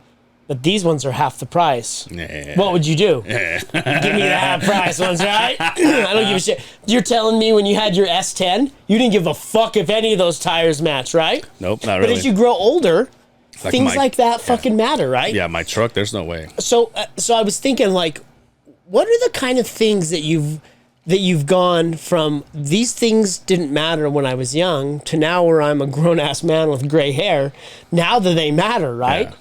B: but these ones are half the price."
C: Nah.
B: What would you do? Give me the half price ones, right? I don't give a shit. You're telling me when you had your S10, you didn't give a fuck if any of those tires match, right?
C: Nope, not
B: But
C: really.
B: as you grow older,
C: Like
B: things
C: my-
B: like that fucking matter, right?
C: Yeah, my truck, there's no way.
B: So I was thinking, like, what are the kind of things that you've gone from these things didn't matter when I was young to now where I'm a grown ass man with gray hair? Now that they matter, right?
C: Yeah.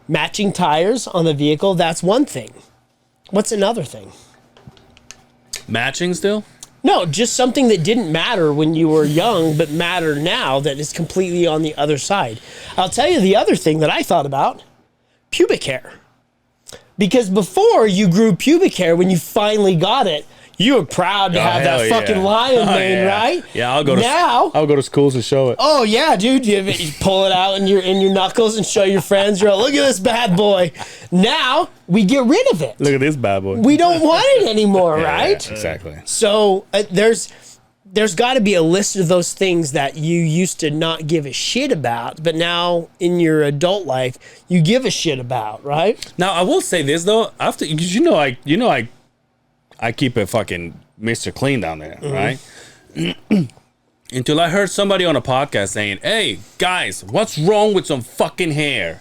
B: Matching tires on the vehicle, that's one thing. What's another thing?
C: Matching still?
B: No, just something that didn't matter when you were young, but matter now that is completely on the other side. I'll tell you the other thing that I thought about: pubic hair. Because before you grew pubic hair, when you finally got it, you were proud to have that
C: hell
B: fucking
C: yeah.
B: lion
C: Oh,
B: mane,
C: yeah.
B: right?
C: Yeah, I'll go to
B: now.
C: I'll go to schools to show it.
B: Oh yeah, dude! You pull it out in your knuckles and show your friends. You're like, "Look at this bad boy." Now we get rid of it.
C: Look at this bad boy.
B: We don't want it anymore,
C: Yeah,
B: right?
C: yeah, exactly.
B: So there's got to be a list of those things that you used to not give a shit about, but now in your adult life you give a shit about, right?
C: Now I will say this though, after because I keep a fucking Mr. Clean down there, right? Until I heard somebody on a podcast saying, "Hey guys, what's wrong with some fucking hair?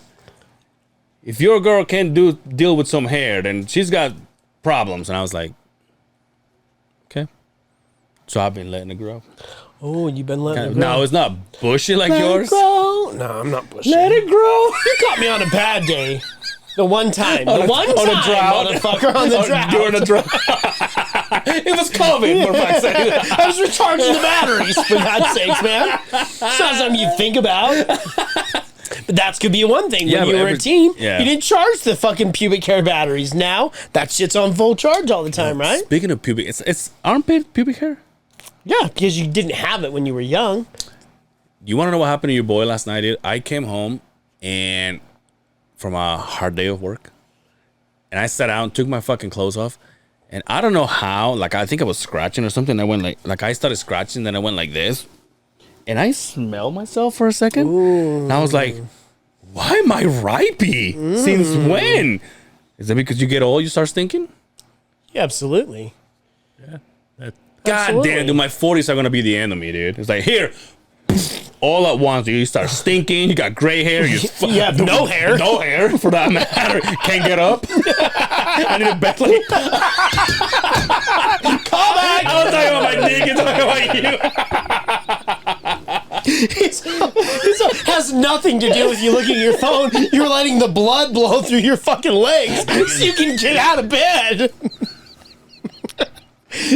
C: If your girl can't deal with some hair, then she's got problems." And I was like, okay. So I've been letting it grow.
B: Oh, you've been letting it grow.
C: No, it's not bushy like
B: Let
C: yours.
B: it grow. No, I'm not bushy.
C: Let it grow.
B: You caught me on a bad day. The one time.
C: On a drought.
B: Motherfucker, on the drought.
C: During a drought. It was COVID, for fuck's sake.
B: I was recharging the batteries, for God's sakes, man. It's not something you think about. But that could be one thing.
C: Yeah,
B: when you
C: but
B: were a teen,
C: yeah.
B: you didn't charge the fucking pubic hair batteries. Now, that shit's on full charge all the time, right?
C: Speaking of pubic, it's armpit pubic hair?
B: Yeah, because you didn't have it when you were young.
C: You want to know what happened to your boy last night, dude? I came home and from a hard day of work, and I sat down, took my fucking clothes off, and I don't know how, like I think I was scratching or something. I went like I started scratching, then I went like this, and I smelled myself for a second, and I was like, why am I ripey? Since when? Is it because you get old, you start stinking?
B: Yeah, absolutely.
C: God
B: Absolutely.
C: damn, dude, my 40s are gonna be the end of me, dude. It's like, here, all at once, dude, you start stinking, you got gray hair, you
B: have no hair.
C: No hair, for that matter. Can't get up. I need a belly. Call back! I was talking about my dick, you're talking about you.
B: It has nothing to do with you looking at your phone. You're letting the blood blow through your fucking legs so you can get out of bed.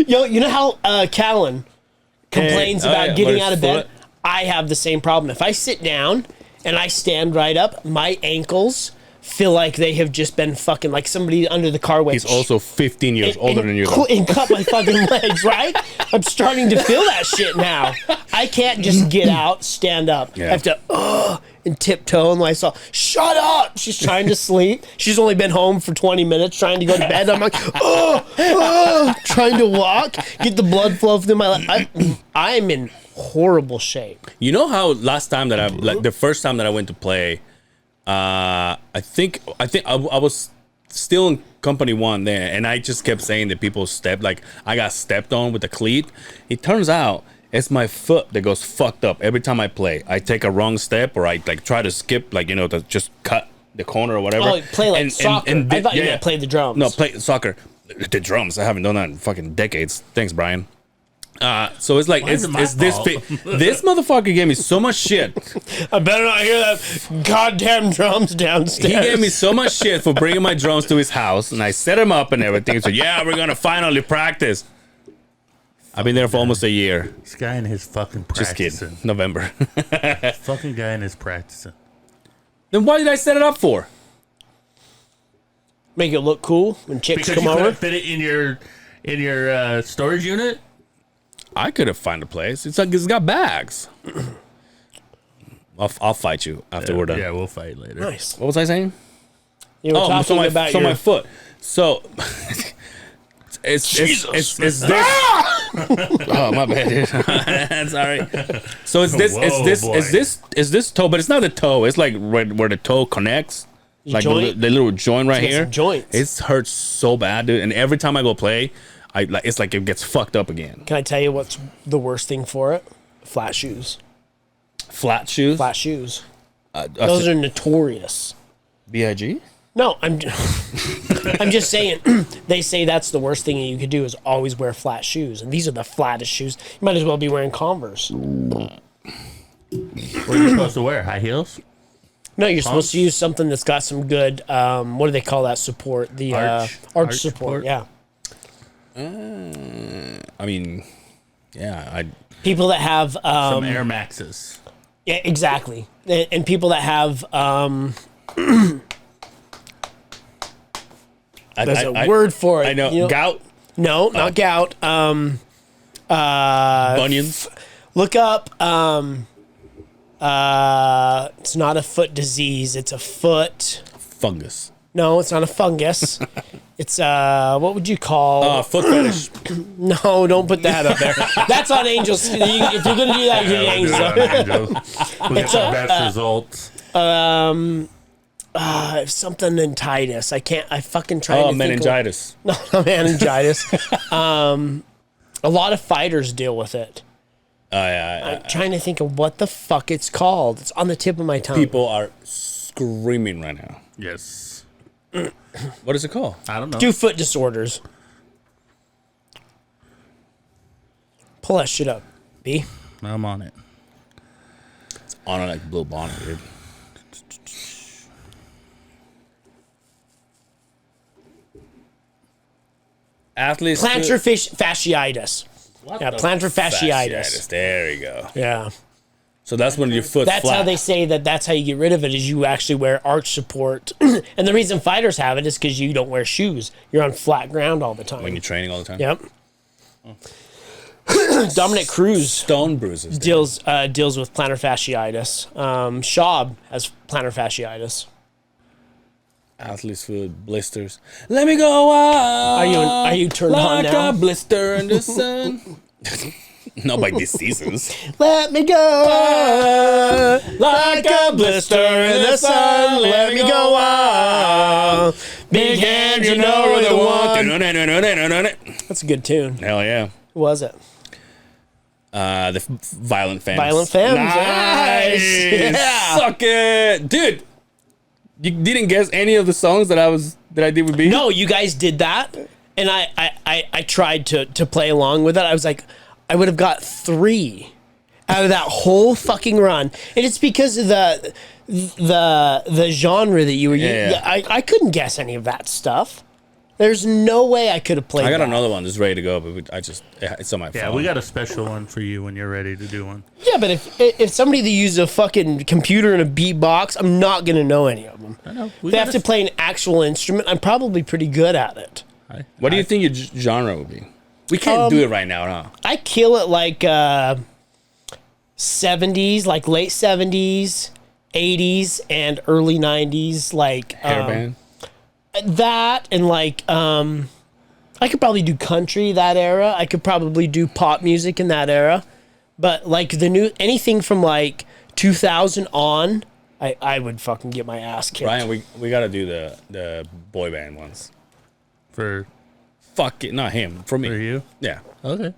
B: Yo, you know how Callan complains about getting out of bed? I have the same problem. If I sit down and I stand right up, my ankles feel like they have just been fucking like somebody under the car winch.
C: He's also 15 years older than you, though.
B: And cut my fucking legs, right? I'm starting to feel that shit now. I can't just get out, stand up.
C: Yeah.
B: I have to, and tiptoe. And I saw, shut up. She's trying to sleep. She's only been home for 20 minutes trying to go to bed. I'm like, trying to walk, get the blood flow through my leg. I'm in horrible shape.
C: You know how last time that the first time that I went to play, I think I was still in company one there, and I just kept saying that people I got stepped on with the cleat. It turns out it's my foot that goes fucked up every time I play. I take a wrong step, or I try to skip, to just cut the corner or whatever.
B: Oh, play like soccer. I thought you meant play the drums.
C: No, play soccer. The drums. I haven't done that in fucking decades. Thanks, Brian. So it's like
D: Why is it my
C: this
D: fault?
C: this motherfucker gave me so much shit.
B: I better not hear that goddamn drums downstairs.
C: He gave me so much shit for bringing my drums to his house, and I set him up and everything. He said, "Yeah, we're gonna finally practice." I've been there for almost a year.
D: This guy in his fucking
C: Just
D: practicing.
C: kidding. November.
D: Fucking guy in his practicing.
C: Then why did I set it up for?
B: Make it look cool when chicks
D: Because
B: come
D: you
B: over.
D: couldn't fit it in your storage unit.
C: I could have found a place. It's got bags. I'll fight you after we're done.
D: Yeah, we'll fight later.
B: Nice.
C: What was I saying?
B: You were talking about
C: my foot. So it's this. Oh my bad, dude. Sorry. So it's this. It's this toe, but it's not the toe. It's like where the toe connects. Like the little joint right
B: It's got
C: here.
B: some joints.
C: It hurts so bad, dude. And every time I go play, it's like it gets fucked up again.
B: Can I tell you what's the worst thing for it? Flat shoes.
C: Flat shoes.
B: Flat shoes. Those are notorious.
C: BIG.
B: No, I'm just saying. They say that's the worst thing you could do is always wear flat shoes, and these are the flattest shoes. You might as well be wearing Converse.
D: What are you supposed to wear? High heels?
B: No, you're supposed to use something that's got some good. What do they call that support? The arch support.
D: support?
B: Yeah.
C: I mean, yeah.
B: People that have
D: Some Air Maxes.
B: yeah, exactly, and people that have there's a word for it.
C: I know.
B: You know
C: Gout.
B: No, not gout.
C: Bunions.
B: Look up. It's not a foot disease. It's a foot.
C: Fungus.
B: No, it's not a fungus. It's what would you call?
C: Foot fetish.
B: No, don't put that up there. That's on angels. If you're gonna do that, you
D: Yeah,
B: can do
D: we'll do
B: angels.
D: it on Angels. We'll get the best results.
B: Something in Titus. I fucking tried to think
C: Meningitis.
B: No, meningitis. A lot of fighters deal with it. I'm trying to think of what the fuck it's called. It's on the tip of my tongue.
C: People are screaming right now.
D: Yes.
C: What is it called?
D: I don't know.
B: Do foot disorders. Pull that shit up, B.
D: I'm on it.
C: It's on a like blue bonnet, dude. Athletes.
B: Plantar fasciitis. Yeah, plantar fasciitis.
C: There you go.
B: Yeah.
C: So that's when your foot's
B: That's
C: flat.
B: how they say that's how you get rid of it is you actually wear arch support. And the reason fighters have it is because you don't wear shoes. You're on flat ground all the time.
C: when you're training all the time.
B: Yep. Dominic Cruz
C: Stone bruises. dude.
B: deals with plantar fasciitis. Schaub has plantar fasciitis.
C: Athlete's foot blisters. Let me go out.
B: Are you turned on
C: like
B: now?
C: a blister in the sun. Not by these seasons.
B: Let me go like a blister in the sun. Let me go out. Big hand, you know we're the one. That's a good tune.
C: Hell yeah.
B: Who was it?
C: The Violent Femmes.
B: Violent Femmes.
C: Nice.
B: Yeah.
C: Suck it. Dude, you didn't guess any of the songs that I did with B?
B: No, you guys did that, and I tried to play along with it. I was like, I would have got 3 out of that whole fucking run, and it's because of the genre that you were using.
C: Yeah.
B: I couldn't guess any of that stuff. There's no way I could have played.
C: I got
B: that.
C: another one that's ready to go, but it's on my phone.
D: Yeah, we got a special one for you when you're ready to do one.
B: Yeah, but if somebody that uses a fucking computer and a beatbox, I'm not gonna know any of them.
D: I know.
B: If they have to play an actual instrument, I'm probably pretty good at it.
C: What do you think your genre would be? We can't do it right now, no.
B: I kill it like 70s, like late 70s, 80s, and early 90s, like
C: Hairband.
B: that, and like I could probably do country that era. I could probably do pop music in that era, but like the new anything from like 2000 on, I would fucking get my ass kicked.
C: Ryan, we gotta do the boy band ones.
D: For
C: Fuck it, not him. For me.
D: you?
C: Yeah.
D: Okay.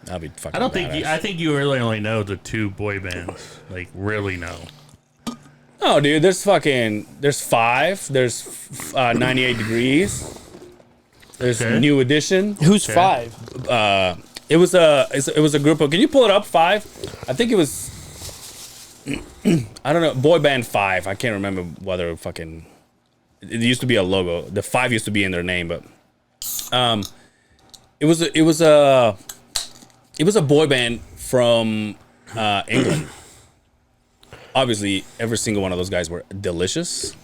C: That'd be fucking
D: I don't think
C: badass.
D: I think you really only know the 2 boy bands. Like really know.
C: Oh, dude, there's 5. There's 98 Degrees. There's
D: Okay.
C: New Edition.
B: Who's 5?
C: It was a group of. Can you pull it up? 5. I think it was. I don't know. Boy band 5. I can't remember whether fucking. It used to be a logo. The 5 used to be in their name, but. It was a boy band from England. Obviously, every single one of those guys were delicious.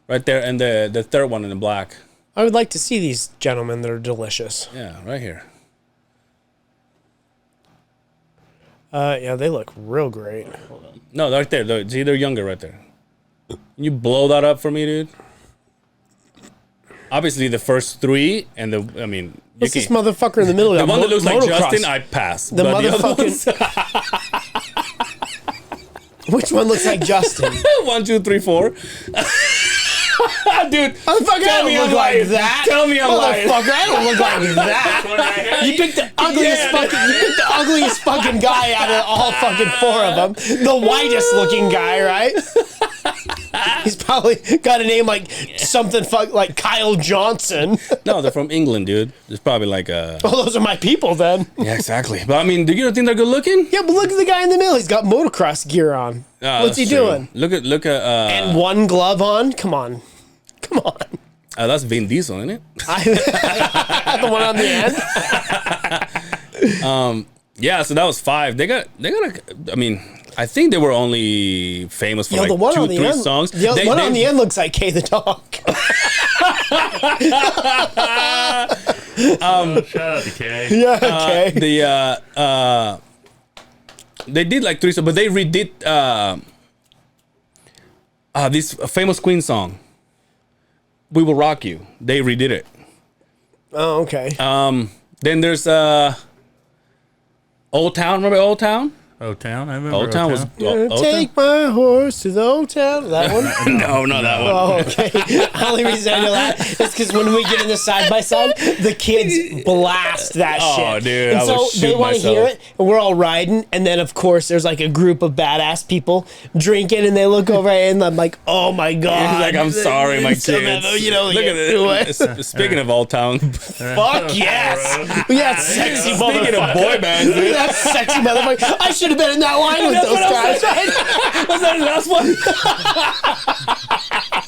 C: Right there, and the third one in the black.
B: I would like to see these gentlemen that are delicious.
C: Yeah, right here.
B: Yeah, they look real great.
C: No, right there. See, they're younger right there. Can you blow that up for me, dude? Obviously, the first 3, and
B: What's this motherfucker in the middle?
C: the one that looks like
B: Motocross.
C: Justin, I pass.
B: The
C: But other
B: motherfucking. Which one looks like Justin?
C: ones- 1, 2, 3, 4. Dude,
B: Motherfucker, I don't look like that.
C: Tell me I'm lying.
B: Motherfucker, I don't look like that. You picked the ugliest fucking guy out of all fucking 4 of them. The whitest looking guy, right? He's probably got a name like something like Kyle Johnson.
C: No, they're from England, dude. It's probably like a.
B: Well, those are my people then.
C: Yeah, exactly. But I mean, do you not think they're good looking?
B: Yeah, but look at the guy in the middle. He's got motocross gear on. What's he
C: That's true.
B: doing?
C: Look at.
B: And one glove on? Come on.
C: That's Vin Diesel, isn't it?
B: The one on the end.
C: Yeah. So that was 5. They got. I mean, I think they were only famous for
B: Yo,
C: like
B: the one
C: 2,
B: on the
C: 3
B: end.
C: songs.
B: The one on the end looks like Kay the dog.
D: Shout out to Kay.
B: Yeah, okay.
C: They did like 3 songs, but they redid this famous Queen song. We Will Rock You. They redid it.
B: Oh, okay.
C: Then there's Old Town. Remember Old Town?
D: Old Town. I remember
C: Old Town was Old
B: Take my horse to the old town. That one?
C: No, not that one.
B: Oh, okay. The only reason I know that is because when we get in the side by side, the kids blast that shit.
C: Oh, dude,
B: and
C: I
B: so
C: would shoot
B: they want to hear
C: myself.
B: it, and we're all riding, and then of course there's like a group of badass people drinking, and they look over, and I'm like, oh my god.
C: He's like, I'm sorry, my
B: Some of
C: kids.
B: them, you know,
C: Look at it. Speaking of Old Town,
B: Fuck yes. We got sexy motherfucker.
C: speaking of boy bands, dude.
B: That sexy motherfucker. I should have been in that line with those guys.
C: Was that the last one?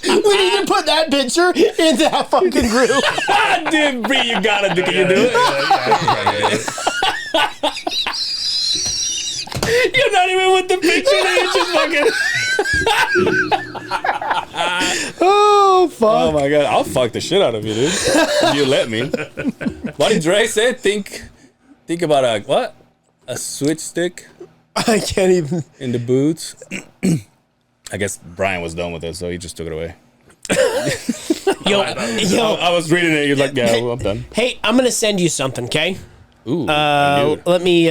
B: We need to put that picture in that fucking group.
C: Dude, Bree, you gotta do. Can you do it? You're not even with the picture. You're just fucking.
B: Oh fuck.
C: Oh my god, I'll fuck the shit out of you, dude. If you let me. What did Dre say? Think about a what? A switch stick
B: I can't even.
C: in the boots. I guess Brian was done with it, so he just took it away.
B: Yo,
C: I was reading it. You're like, yeah, well, I'm done.
B: hey, I'm gonna send you something, okay?
C: Ooh, I knew it.
B: Let me.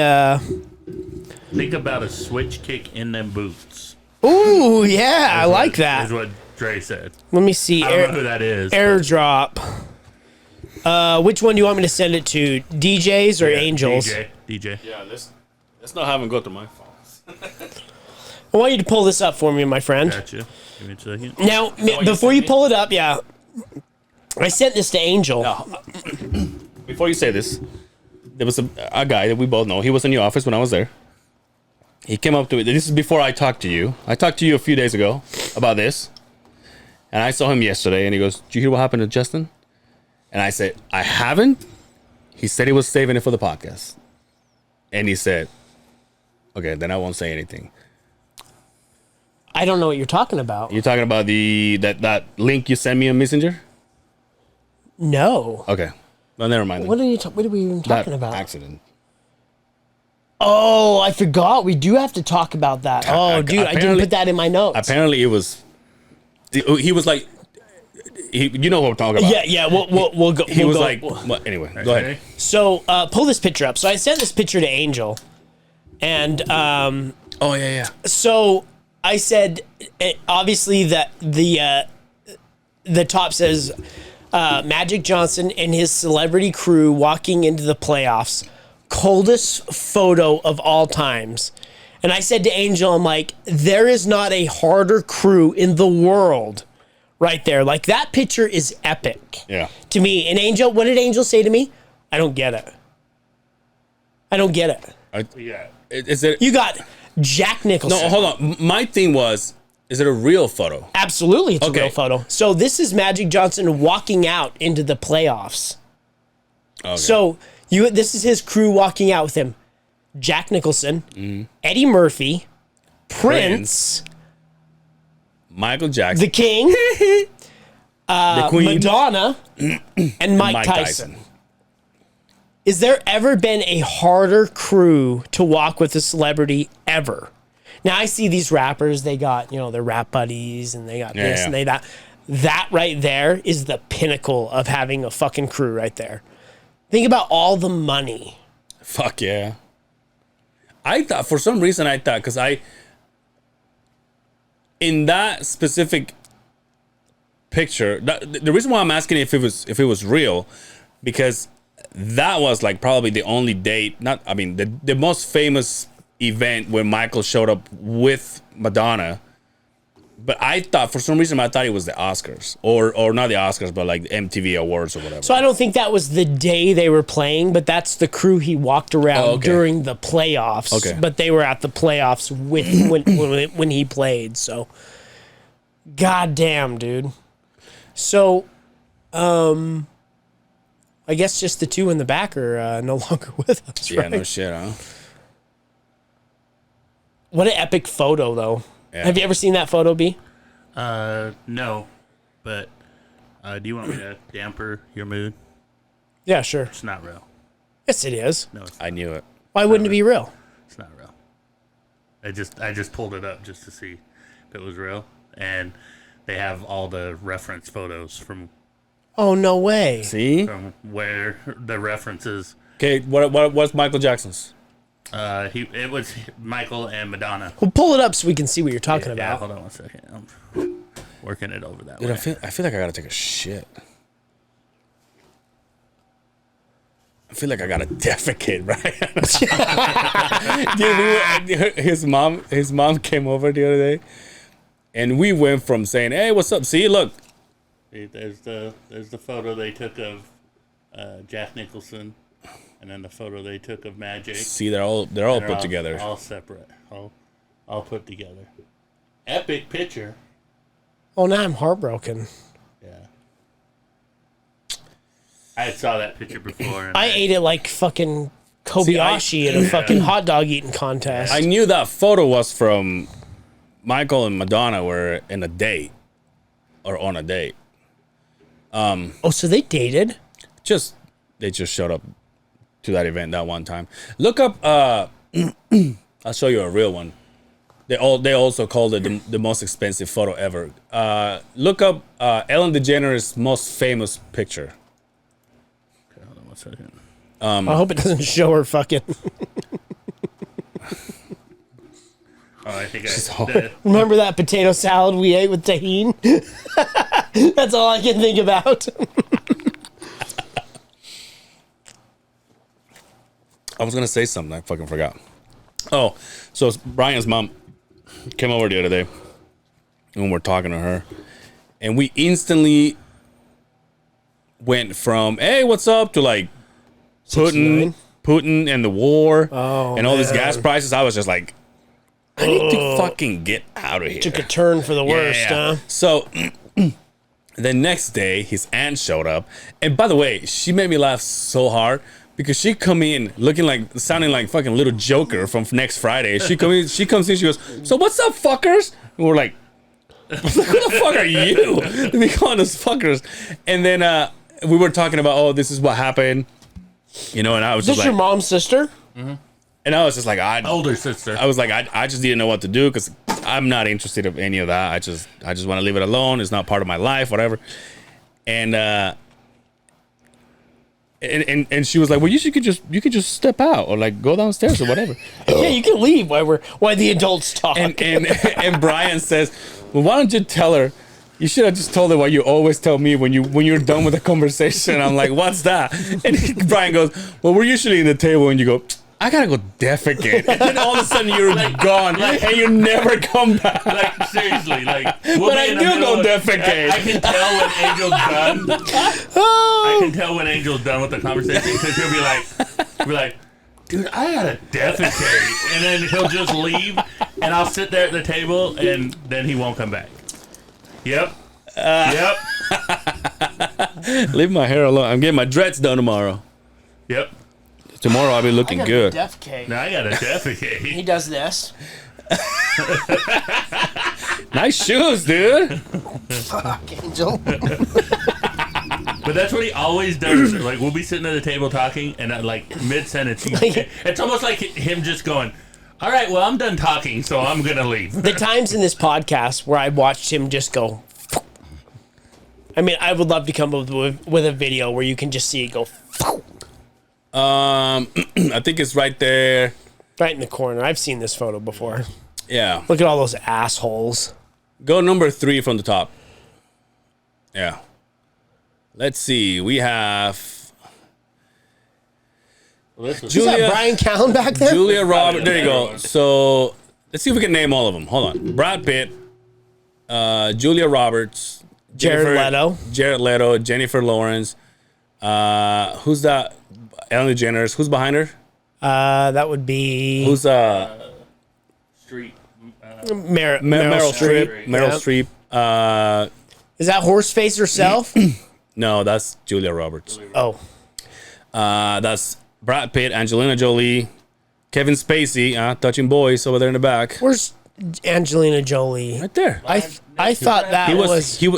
D: Think about a switch kick in them boots.
B: Ooh, yeah, I like
D: Is
B: that.
D: what Dre said.
B: Let me see.
D: I don't know who that is.
B: Airdrop. Which one do you want me to send it to? DJs or Angels?
D: DJ.
C: Yeah, let's not have him go through my phones.
B: I want you to pull this up for me, my friend.
D: Gotcha. Give me a second.
B: Now,
C: you
B: before
C: sent
B: you
C: me?
B: pull it up, yeah, I sent this to Angel.
C: Before you say this, there was a guy that we both know. He was in your office when I was there. He came up to me. This is before I talked to you. I talked to you a few days ago about this. And I saw him yesterday, and he goes, "Did you hear what happened to Justin?" And I said, "I haven't." He said he was saving it for the podcast. And he said, "Okay, then I won't say anything."
B: I don't know what you're talking about.
C: You're talking about that link you sent me on Messenger?
B: No.
C: Okay. Well, never mind.
B: What are we even talking
C: that
B: about?
C: accident.
B: Oh, I forgot. We do have to talk about that. Oh, dude, I didn't
C: apparently-
B: put that in my notes.
C: Apparently, it was. He was like, you know what I'm talking about.
B: Yeah. We'll go.
C: He
B: we'll
C: was
B: go.
C: like, well, anyway, go ahead.
B: So pull this picture up. So I sent this picture to Angel, and
C: Oh yeah.
B: so I said, obviously that the top says Magic Johnson and his celebrity crew walking into the playoffs, coldest photo of all times. And I said to Angel, I'm like, there is not a harder crew in the world right there. Like, that picture is epic
C: Yeah.
B: to me. And Angel, what did Angel say to me? I don't get it. I don't get it.
D: Yeah.
C: Is it?
B: You got Jack Nicholson.
C: No, hold on. My thing was, is it a real photo?
B: Absolutely, it's
C: Okay.
B: a real photo. So this is Magic Johnson walking out into the playoffs.
C: Okay.
B: So this is his crew walking out with him. Jack Nicholson,
C: Mm-hmm.
B: Eddie Murphy, Prince,
C: Michael Jackson,
B: the King,
C: the Queen,
B: Madonna, and Mike Tyson. Is there ever been a harder crew to walk with a celebrity ever? Now I see these rappers, they got, their rap buddies and they got this
C: yeah.
B: and they that. That right there is the pinnacle of having a fucking crew right there. Think about all the money.
C: Fuck yeah. I thought, for some reason, because in that specific picture, the reason why I'm asking if it was real, because that was like probably the only date, the most famous event where Michael showed up with Madonna. But I thought, for some reason, it was the Oscars, or not the Oscars, but like the MTV Awards or whatever.
B: So I don't think that was the day they were playing, but that's the crew he walked around during the playoffs.
C: Okay.
B: But they were at the playoffs with when he played. So, goddamn, dude. So, I guess just the two in the back are no longer with us.
C: Yeah,
B: right?
C: no shit, huh?
B: What an epic photo, though.
C: Yeah.
B: Have you ever seen that photo, B?
D: No, but do you want me to damper your mood?
B: Yeah, sure.
D: It's not real.
B: Yes, it is.
D: No, it's,
C: I knew it.
B: Why wouldn't it be real?
D: it's not real. I just pulled it up just to see if it was real, and they have all the reference photos from
B: Oh, no way.
C: See?
D: from where the references.
C: Okay, what's Michael Jackson's?
D: It was Michael and Madonna.
B: Well, pull it up so we can see what you're talking
D: Yeah,
B: about.
D: hold on one second. I'm working it over that
C: Dude,
D: way.
C: I feel like I gotta take a shit. I feel like I gotta defecate, right? Dude, his mom came over the other day, and we went from saying, "Hey, what's up? See, look."
D: See, there's the photo they took of Jack Nicholson, and then the photo they took of Magic.
C: See, they're all put together.
D: all separate, all put together. Epic picture.
B: Oh, now I'm heartbroken.
D: Yeah. I saw that picture before. And
B: I ate it like fucking Kobayashi at a fucking hot dog eating contest.
C: I knew that photo was from Michael and Madonna were in a date or on a date.
B: Oh, so they dated?
C: They just showed up to that event that one time. Look up. I'll show you a real one. They also called it the most expensive photo ever. Look up Ellen DeGeneres' most famous picture.
D: Okay, hold on one second.
B: I hope it doesn't show her fucking.
D: Oh, I think
B: Remember that potato salad we ate with tahini? That's all I can think about.
C: I was gonna say something. I fucking forgot. Oh, so Brian's mom came over the other day, and we're talking to her, and we instantly went from "Hey, what's up?" to like Putin and the war and all these gas prices. I was just like, I need to fucking get out of here.
B: Took a turn for the worst, huh?
C: So the next day, his aunt showed up, and by the way, she made me laugh so hard. Because she come in sounding like fucking little Joker from next Friday. She comes in, she goes, "So what's up, fuckers?" And we're like, "Who the fuck are you?" We calling us fuckers. And then we were talking about, "Oh, this is what happened," and I was
B: Is this
C: just
B: your
C: like,
B: mom's sister?
C: and I was just like,
D: older sister.
C: I was like, I just didn't know what to do because I'm not interested in any of that. I just want to leave it alone. It's not part of my life, whatever. And And she was like, "Well, you could just step out or like go downstairs or whatever."
B: Yeah, you can leave while the adults talk.
C: And Brian says, "Well, why don't you tell her? You should have just told her what you always tell me when you're done with the conversation." I'm like, "What's that?" And Brian goes, "Well, we're usually in the table and you go, I gotta go defecate," and then all of a sudden you're gone and you never come back.
D: Like seriously, like.
C: But I do go defecate.
D: I can tell when Angel's done. I can tell when Angel's done with the conversation because he'll be like, "Dude, I gotta defecate," and then he'll just leave, and I'll sit there at the table, and then he won't come back. Yep. Yep.
C: Leave my hair alone. I'm getting my dreads done tomorrow.
D: Yep.
C: Tomorrow I'll be looking good.
D: Now I gotta defecate.
B: He does this.
C: Nice shoes, dude.
B: Fuck, Angel.
D: But that's what he always does. Like we'll be sitting at the table talking, and like mid sentence, it's almost like him just going, "All right, well I'm done talking, so I'm gonna leave."
B: The times in this podcast where I watched him just go. I mean, I would love to come up with a video where you can just see it go.
C: I think it's right there.
B: Right in the corner. I've seen this photo before.
C: Yeah.
B: Look at all those assholes.
C: Go number 3 from the top. Yeah. Let's see. We have
B: Is that Brian Callen back there?
C: Julia Roberts. There you go. So let's see if we can name all of them. Hold on. Brad Pitt, Julia Roberts,
B: Jared Leto,
C: Jennifer Lawrence. Who's that? Ellen DeGeneres. Who's behind her?
B: That would be
C: Who's
D: Street.
B: Meryl
C: Streep.
B: Streep.
C: Meryl Streep.
B: Is that Horseface herself?
C: No, that's Julia Roberts.
B: Oh.
C: That's Brad Pitt, Angelina Jolie, Kevin Spacey, touching boys over there in the back.
B: Where's Angelina Jolie?
C: Right there.
B: I thought that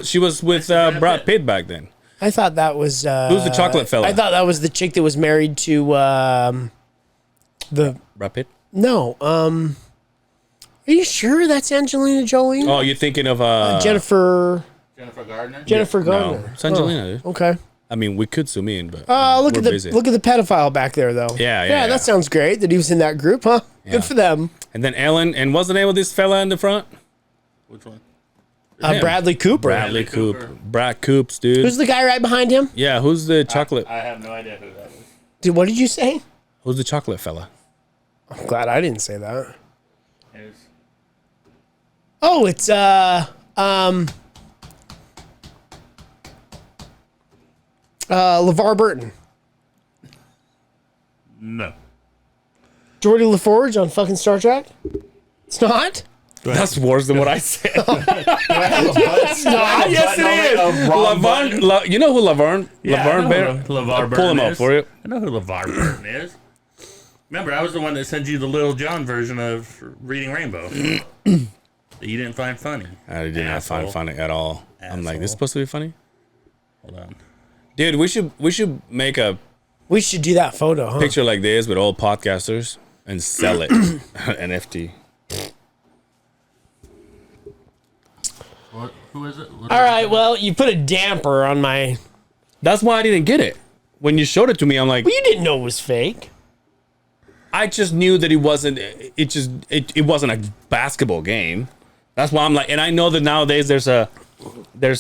C: She was with Brad Pitt back then.
B: I thought that was
C: Who's the chocolate fella?
B: I thought that was the chick that was married to the
C: Brad Pitt?
B: No. Are you sure that's Angelina Jolie?
C: Oh, you're thinking of
B: Jennifer
D: Jennifer Gardner.
B: Jennifer
C: No,
B: Gardner.
C: it's Angelina, dude.
B: Okay.
C: I mean, we could zoom in, but
B: Look
C: we're
B: at the
C: busy.
B: look at the pedophile back there, though.
C: Yeah.
B: That sounds great. That he was in that group, huh?
C: Yeah.
B: Good for them.
C: And then Ellen, and what's the name of this fella in the front?
D: Which one?
C: Him.
B: Bradley Cooper.
C: Bradley
D: Cooper.
C: Cooper. Brad Coops, dude.
B: Who's the guy right behind him?
C: Yeah, who's the chocolate?
D: I have no idea who that is.
B: Dude, what did you say?
C: Who's the chocolate fella?
B: I'm glad I didn't say that.
D: Is
B: Oh, it's LeVar Burton.
D: no.
B: Geordie LaForge on fucking Star Trek? It's not?
C: That's worse than what I said.
B: Yes,
C: it is. Laverne, you know who Laverne? Laverne Bear?
D: LeVar Burton
C: Pull him up
D: is.
C: for you.
D: I know who LeVar Burton is. Remember, I was the one that sent you the Little John version of Reading Rainbow that you didn't find funny.
C: I did not find
D: Asshole.
C: funny at all. I'm like, this is
D: Asshole.
C: supposed to be funny?
D: Hold on.
C: Dude, we should make a
B: We should do that photo, huh?
C: picture like this with all podcasters and sell it NFT.
D: What? Who is it?
B: All right, well, you put a damper on my...
C: That's why I didn't get it. When you showed it to me, I'm like,
B: Well, you didn't know it was fake.
C: I just knew that it wasn't. It wasn't a basketball game. That's why I'm like, and I know that nowadays there's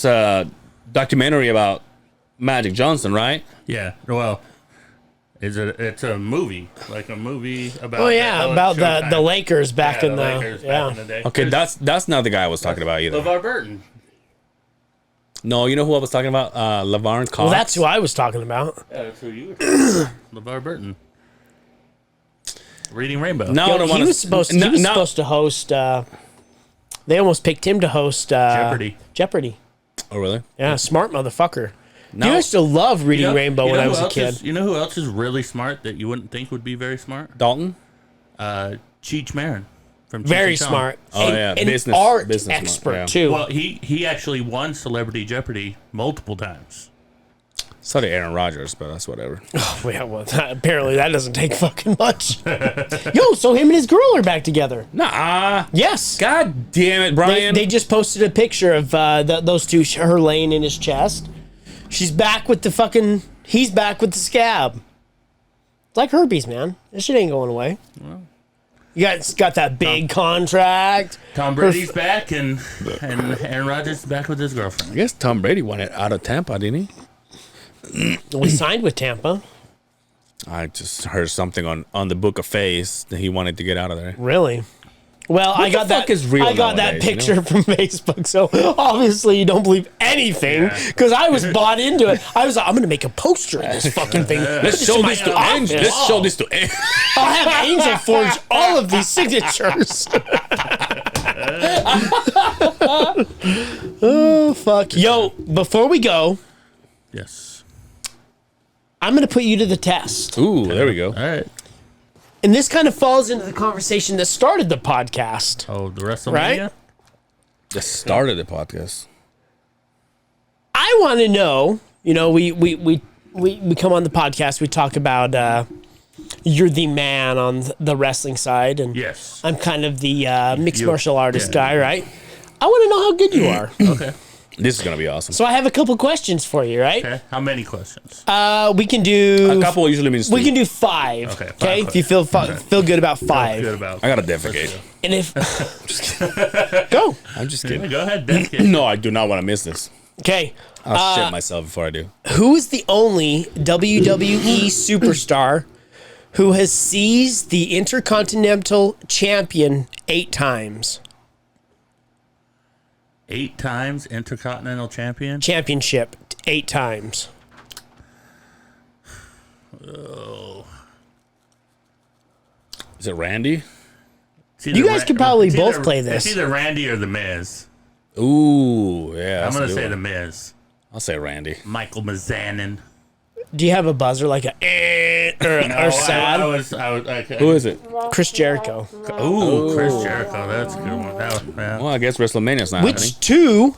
C: a documentary about Magic Johnson, right?
D: Yeah. Well, it's a movie, like a movie about.
B: Oh, yeah, about the
D: Showtime.
B: Lakers back
D: Yeah,
B: in the...
D: Lakers back in the day.
C: Okay,
D: There's
C: that's not the guy I was talking about either.
D: LeVar Burton.
C: No, you know who I was talking about? Laverne Cox.
B: Well, that's who I was talking about.
D: Yeah, that's who you were talking about. LeVar Burton. Reading Rainbow.
C: No, I
B: Yo,
C: don't
B: he
C: want
B: was supposed to host... they almost picked him to host...
D: Jeopardy.
B: Jeopardy.
C: Oh, really?
B: Yeah, smart motherfucker.
C: No.
B: You used to love Reading Rainbow when I was a kid.
D: You know who else is really smart that you wouldn't think would be very smart?
C: Dalton?
D: Cheech Marin from Cheech
B: Very
D: and Chong.
B: smart.
C: Oh,
B: And-
C: yeah,
B: An
C: business-
B: art
C: business smart,
B: expert,
C: yeah.
B: too.
D: Well, he actually won Celebrity Jeopardy multiple times.
C: Sorry, Aaron Rodgers, but that's whatever.
B: Yeah, well, apparently that doesn't take fucking much. Yo, so him and his girl are back together.
C: Nah.
B: Yes.
C: God damn it,
B: They,
C: Brian.
B: they just posted a picture of those two, her laying in his chest. She's back with the fucking... He's back with the scab. It's like herpes, man. This shit ain't going away. You got that big contract.
D: Tom Brady's back, and Aaron Rodgers is back with his girlfriend.
C: I guess Tom Brady won it out of Tampa, didn't he?
B: We signed with Tampa.
C: I just heard something on the Book of Face that he wanted to get out of there.
B: Really? Well, I
C: the
B: got that.
C: fuck is real
B: I got that
C: nowadays, you
B: picture
C: know?
B: from Facebook. So obviously you don't believe anything because I was bought into it. I was like, I'm gonna make a poster of this fucking thing.
C: Let's show this to Angel. Let's show this to Angel.
B: I'll have Angel forge all of these signatures. Oh fuck! Yo, before we go,
D: Yes.
B: I'm gonna put you to the test,
C: Ooh, there we go.
D: All right.
B: and this kind of falls into the conversation that started the podcast.
D: Oh, the WrestleMania?
B: Right?
C: Just started the podcast.
B: I want to know. You know, we come on the podcast. We talk about you're the man on the wrestling side, and
D: Yes.
B: I'm kind of the mixed
D: You-
B: martial artist
D: yeah.
B: guy, right? I want to know how good you are.
D: Okay.
C: This is gonna be awesome.
B: So I have a couple questions for you, right?
D: Okay. How many questions?
B: We can do
C: A couple usually means two.
B: We can do 5.
D: Okay, five
B: Okay. If you feel feel good about 5,
D: Good about.
C: I gotta defecate.
B: and if go
C: I'm just
D: Yeah,
C: kidding.
D: go ahead, Becky.
C: No, I do not want to miss this.
B: okay.
C: I'll shit myself before I do.
B: Who is the only WWE superstar who has seized the Intercontinental Champion 8 times?
D: 8 times Intercontinental Champion.
B: Championship 8 times.
C: Is it Randy?
D: It's either
B: You guys could probably
D: it's
B: both
D: either-
B: play this.
D: It's either Randy or The Miz.
C: Ooh, yeah.
D: I'm
C: that's a
D: going to
C: good
D: say
C: one.
D: The Miz.
C: I'll say Randy.
D: Michael Mizanin.
B: Do you have a buzzer like a or sad?
D: I was,
C: Who is it?
B: Chris Jericho.
D: Ooh, Chris Jericho. That's a good one. yeah.
C: Well, I guess WrestleMania's not happening.
B: Which 2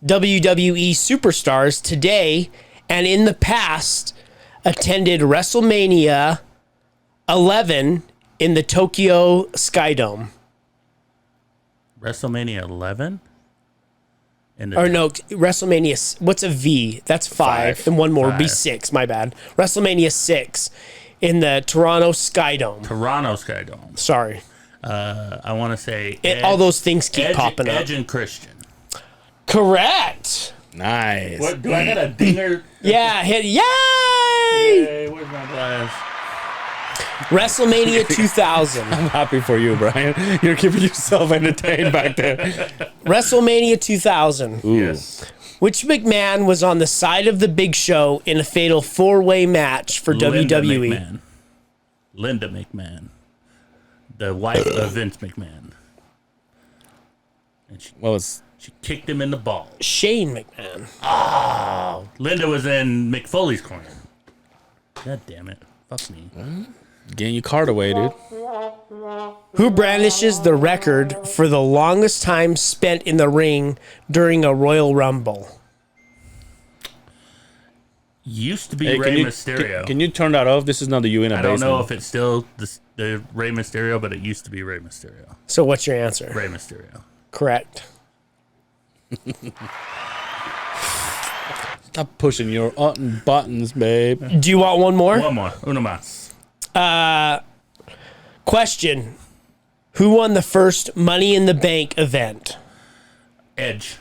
B: WWE superstars today and in the past attended WrestleMania 11 in the Tokyo Sky Dome?
D: WrestleMania 11
B: Or no, WrestleMania. What's a V? That's 5. And one more would be 6. My bad. WrestleMania 6 in the Toronto Skydome.
D: Toronto Skydome.
B: Sorry.
D: I want to say
B: All those things keep popping up.
D: Edge and Christian.
B: Correct.
C: Nice.
D: What do I got a dinger?
B: Yeah. Yay!
D: Hey, where's my glass?
B: WrestleMania 2000.
C: I'm happy for you, Brian. You're keeping yourself entertained back there.
B: WrestleMania 2000.
D: Yes.
B: Which McMahon was on the side of the Big Show in a fatal 4-way match for WWE?
D: Linda McMahon. The wife of Vince McMahon. And she kicked him in the ball.
B: Shane McMahon.
D: Oh, Linda was in McFoley's corner. God damn it. Fuck me.
C: Getting your card away, dude.
B: Who brandishes the record for the longest time spent in the ring during a Royal Rumble?
D: Used to be
C: Hey,
D: Rey Mysterio.
C: Can you turn that off? This is not the Uena
D: I don't
C: basement.
D: know if it's still the Rey Mysterio, but it used to be Rey Mysterio.
B: So what's your answer?
D: Rey Mysterio.
B: Correct.
C: Stop pushing your buttons, babe.
B: Do you want one more?
D: One more. Uno más.
B: Question. Who won the first Money in the Bank event?
D: Edge.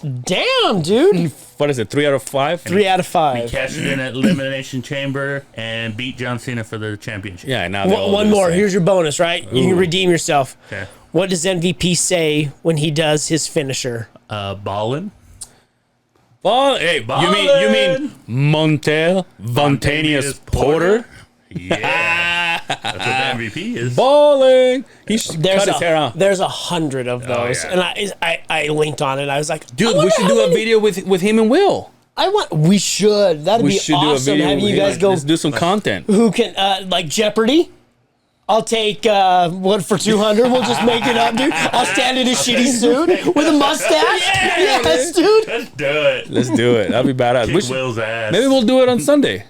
B: Damn, dude.
C: What is it? 3 out of 5?
B: 3 out of
D: He
B: 5.
D: cashed it in at Elimination Chamber and beat John Cena for the championship.
C: Yeah, now they all
B: One
C: do the
B: more.
C: same.
B: Here's your bonus, right? You can redeem yourself.
D: Okay.
B: What does MVP say when he does his finisher?
D: Ballin.
C: Hey, you mean Montel Vontanius Porter?
D: Yeah. That's what the MVP is.
C: Balling. He should cut his hair out.
B: There's 100 of those,
D: yeah.
B: and I linked on it. I was like,
C: Dude, we should do a video with him and Will.
B: We should. That'd
C: We
B: be
C: should
B: awesome.
C: do a video.
B: Having
C: with
B: you guys
C: him.
B: go.
C: Let's do some content.
B: Who can like Jeopardy? I'll take what for 200. We'll just make it up, dude. I'll stand in a shitty suit with a mustache. Yes, dude.
D: Let's do it.
C: Let's do it. That'd be badass.
D: Kick Will's ass.
C: Maybe we'll do it on Sunday.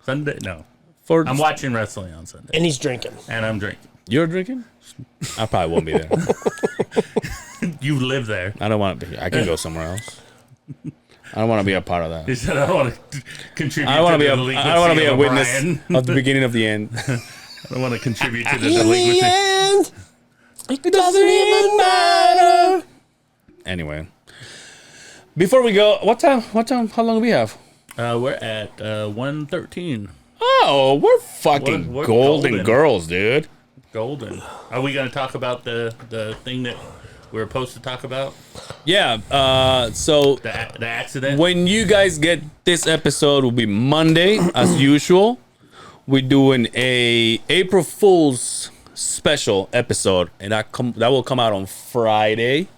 D: Sunday? No.
C: For
D: I'm watching wrestling on Sunday.
B: And he's drinking.
D: And I'm drinking.
C: You're drinking? I probably won't be there.
D: You live there.
C: I don't want to be. I can go somewhere else. I don't want to be a part of that.
D: He said, I don't want to contribute
C: I want to be
D: the
C: a.
D: delinquency
C: I don't want to be a
D: of
C: witness
D: O'Brien.
C: of the beginning of the end.
D: I don't want to contribute to the
B: In the
D: delinquency.
B: end, it doesn't even matter.
C: Anyway, before we go, what time? How long do we have?
D: We're at 1:13.
C: Oh, we're fucking
D: We're
C: golden
D: golden.
C: girls, dude.
D: Golden. Are we going to talk about the thing that we were supposed to talk about?
C: Yeah. So
D: The accident?
C: when you guys get this episode, will be Monday as usual. We're doing a April Fool's special episode, and that will come out on Friday.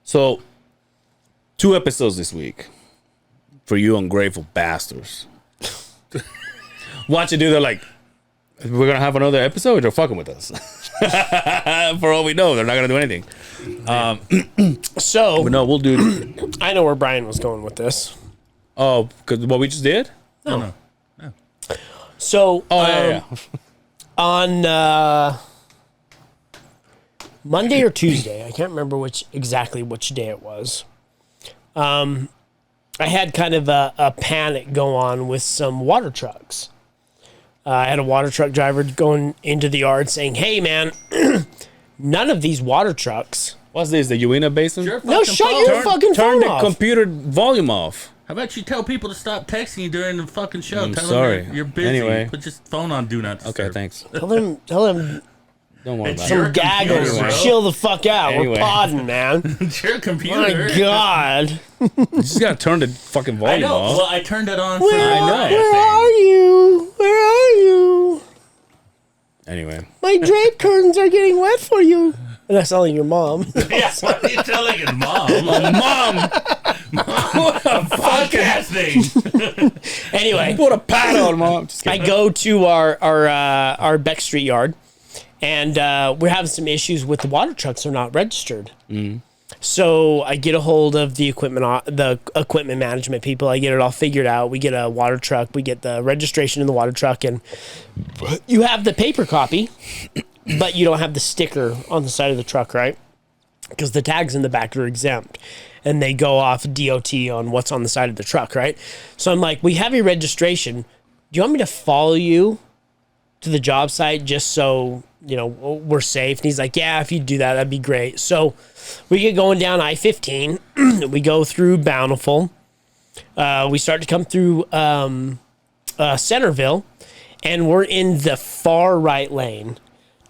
C: So 2 episodes this week for you ungrateful bastards. Watch it, dude. They're like, we're gonna have another episode. They're fucking with us. For all we know, they're not gonna do anything.
B: So
C: But no, we'll do.
B: I know where Brian was going with this.
C: Oh, because what we just did.
D: No.
B: So
C: Oh yeah.
B: on Monday or Tuesday, I can't remember exactly which day it was. I had kind of a panic go on with some water trucks. I had a water truck driver going into the yard saying, "Hey, man, none of these water trucks."
C: What's this? The Uena Basin?
D: Your
B: No,
D: fucking
B: shut
D: phone.
B: your fucking
C: Turn
B: phone
C: the
B: off.
C: computer volume off.
D: How about you tell people to stop texting you during the fucking show?
C: I'm
D: Tell
C: sorry.
D: them you're busy.
C: Anyway.
D: Put your phone on Do Not Disturb.
C: Okay, thanks.
B: Tell him
C: Don't worry
D: It's
C: about
D: your
C: it.
B: some gaggles.
D: computer, bro.
B: Chill the fuck out.
C: Anyway.
B: We're podding, man.
D: It's your
B: My
D: computer.
B: God.
C: You just gotta turn the fucking
D: I
C: volume
D: know.
C: off.
D: Well, I turned it on.
B: Where,
C: I know.
B: where are you? Where are you?
C: Anyway,
B: My drape curtains are getting wet for you. And that's only your mom.
D: Yeah, what are you telling his mom?
C: Mom,
D: Podcasting.
B: Anyway,
C: put a pad on, Mom. Just
B: I
C: kidding.
B: go to our Beck Street yard, and we're having some issues with the water trucks are not registered. So I get a hold of the equipment management people. I get it all figured out. We get a water truck. We get the registration in the water truck, and you have the paper copy, but you don't have the sticker on the side of the truck, right? Because the tags in the back are exempt. and they go off DOT on what's on the side of the truck, right? So I'm like, we have your registration. Do you want me to follow you to the job site just so, you know, we're safe? And he's like, yeah, if you do that, that'd be great. So we get going down I-15. We go through Bountiful. We start to come through Centerville, and we're in the far right lane.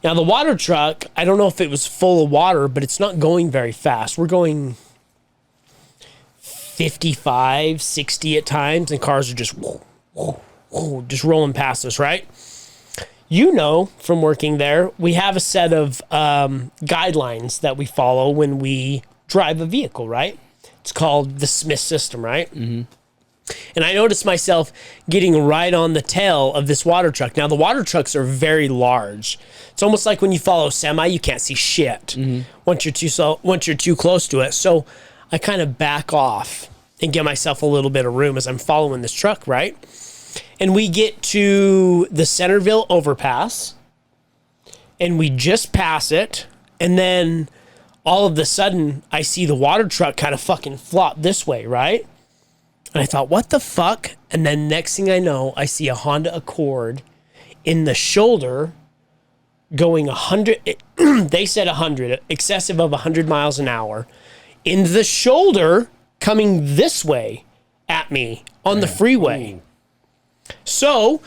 B: Now, the water truck, I don't know if it was full of water, but it's not going very fast. We're going 55, 60 at times, and cars are just rolling past us, right? You know, from working there, we have a set of guidelines that we follow when we drive a vehicle, right? It's called the Smith system, right? Mm-hmm. And I noticed myself getting right on the tail of this water truck. Now, the water trucks are very large. It's almost like when you follow semi, you can't see shit once you're too close to it. So I kind of back off and give myself a little bit of room as I'm following this truck, right? And we get to the Centerville overpass, and we just pass it, and then all of a sudden, I see the water truck kind of fucking flop this way, right? And I thought, what the fuck? And then next thing I know, I see a Honda Accord in the shoulder going 100, they said 100, excessive of 100 miles an hour, in the shoulder coming this way at me on the freeway. Ooh. So,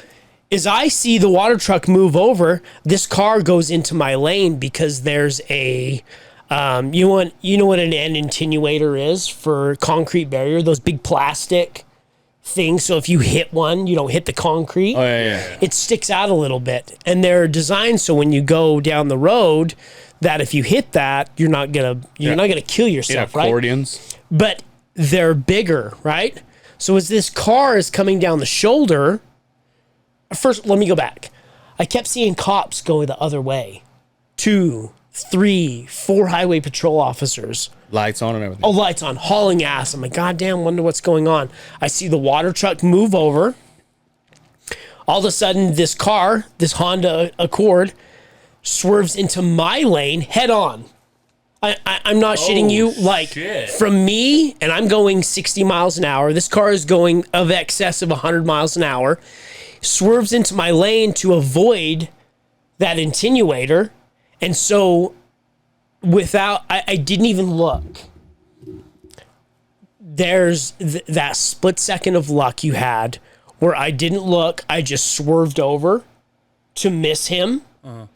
B: as I see the water truck move over, this car goes into my lane because there's a, you know what an attenuator is for concrete barrier? Those big plastic things. So if you hit one, you don't hit the concrete.
C: Oh, yeah.
B: It sticks out a little bit. And they're designed so when you go down the road, that if you hit that, you're not gonna kill yourself, right? Accordions. But they're bigger, right? So as this car is coming down the shoulder, first, let me go back. I kept seeing cops go the other way. 2, 3, 4 highway patrol officers.
C: Lights on and everything.
B: Oh, lights on, hauling ass. I'm like, goddamn, wonder what's going on. I see the water truck move over. All of a sudden, this car, this Honda Accord, swerves into my lane head on. I'm not shitting you. Like, shit. From me, and I'm going 60 miles an hour. This car is going of excess of 100 miles an hour. Swerves into my lane to avoid that attenuator. And so, I didn't even look. There's that split second of luck you had where I didn't look. I just swerved over to miss him. Uh-huh.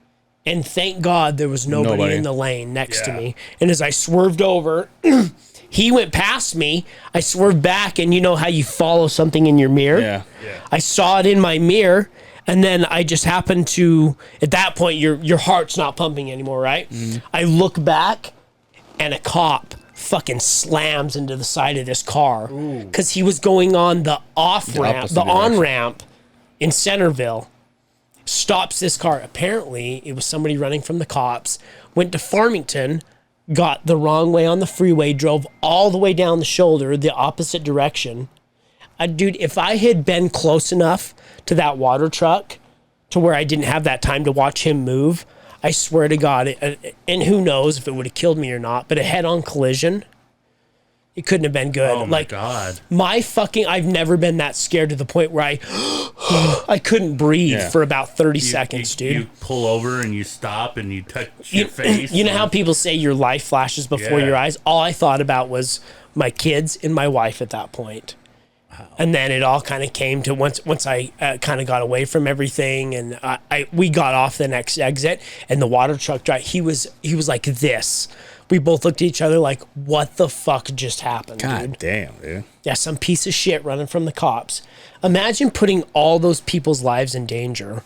B: And thank God there was nobody in the lane next to me. And as I swerved over, he went past me. I swerved back, and you know how you follow something in your mirror? Yeah. I saw it in my mirror, and then I just happened to, at that point, your heart's not pumping anymore, right? Mm-hmm. I look back, and a cop fucking slams into the side of this car because he was going on the off-ramp, the on-ramp in Centerville. Stops this car. Apparently, it was somebody running from the cops, went to Farmington, got the wrong way on the freeway, drove all the way down the shoulder, the opposite direction. Dude, if I had been close enough to that water truck to where I didn't have that time to watch him move, I swear to God, and who knows if it would have killed me or not, but a head-on collision, it couldn't have been good.
D: Oh, my God.
B: I've never been that scared to the point where I couldn't breathe for about 30 seconds, dude.
D: You pull over and you stop and you touch your face.
B: You know how people say your life flashes before your eyes? All I thought about was my kids and my wife at that point. Wow. And then it all kind of came to once I kind of got away from everything, and we got off the next exit, and the water truck driver, he was like this. We both looked at each other like, what the fuck just happened,
C: God
B: dude?
C: damn, dude.
B: Yeah, some piece of shit running from the cops. Imagine putting all those people's lives in danger.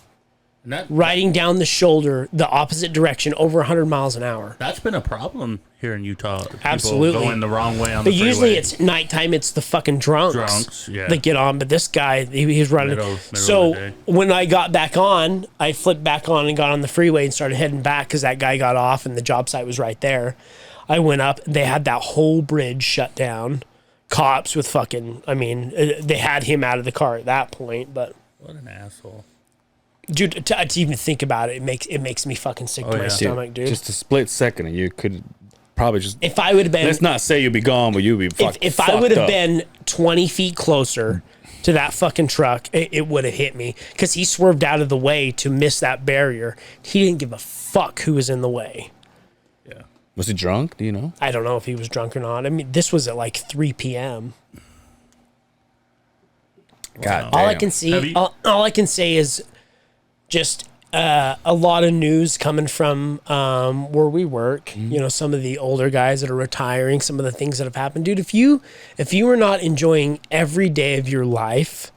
B: Riding down the shoulder, the opposite direction, over 100 miles an hour.
D: That's been a problem here in Utah. People
B: Absolutely.
D: going the wrong way on the freeway.
B: But usually it's nighttime, it's the fucking drunks that get on. But this guy, he's running. Middle so when I got back on, I flipped back on and got on the freeway and started heading back because that guy got off and the job site was right there. I went up. They had that whole bridge shut down. Cops with fucking, they had him out of the car at that point. But
D: what an asshole.
B: Dude, to even think about it, it makes me fucking sick to my stomach, dude.
C: Just a split second and you could probably just.
B: If I would have been,
C: Let's not say you'd be gone, but you'd be
B: if I would have been 20 feet closer to that fucking truck, it would have hit me because he swerved out of the way to miss that barrier. He didn't give a fuck who was in the way.
C: Yeah. Was he drunk? Do you know?
B: I don't know if he was drunk or not. I mean, this was at like 3 p.m.
C: God
B: All I
C: damn.
B: can see, all I can say is just a lot of news coming from where we work. You know, some of the older guys that are retiring, some of the things that have happened, dude. If you are not enjoying every day of your life,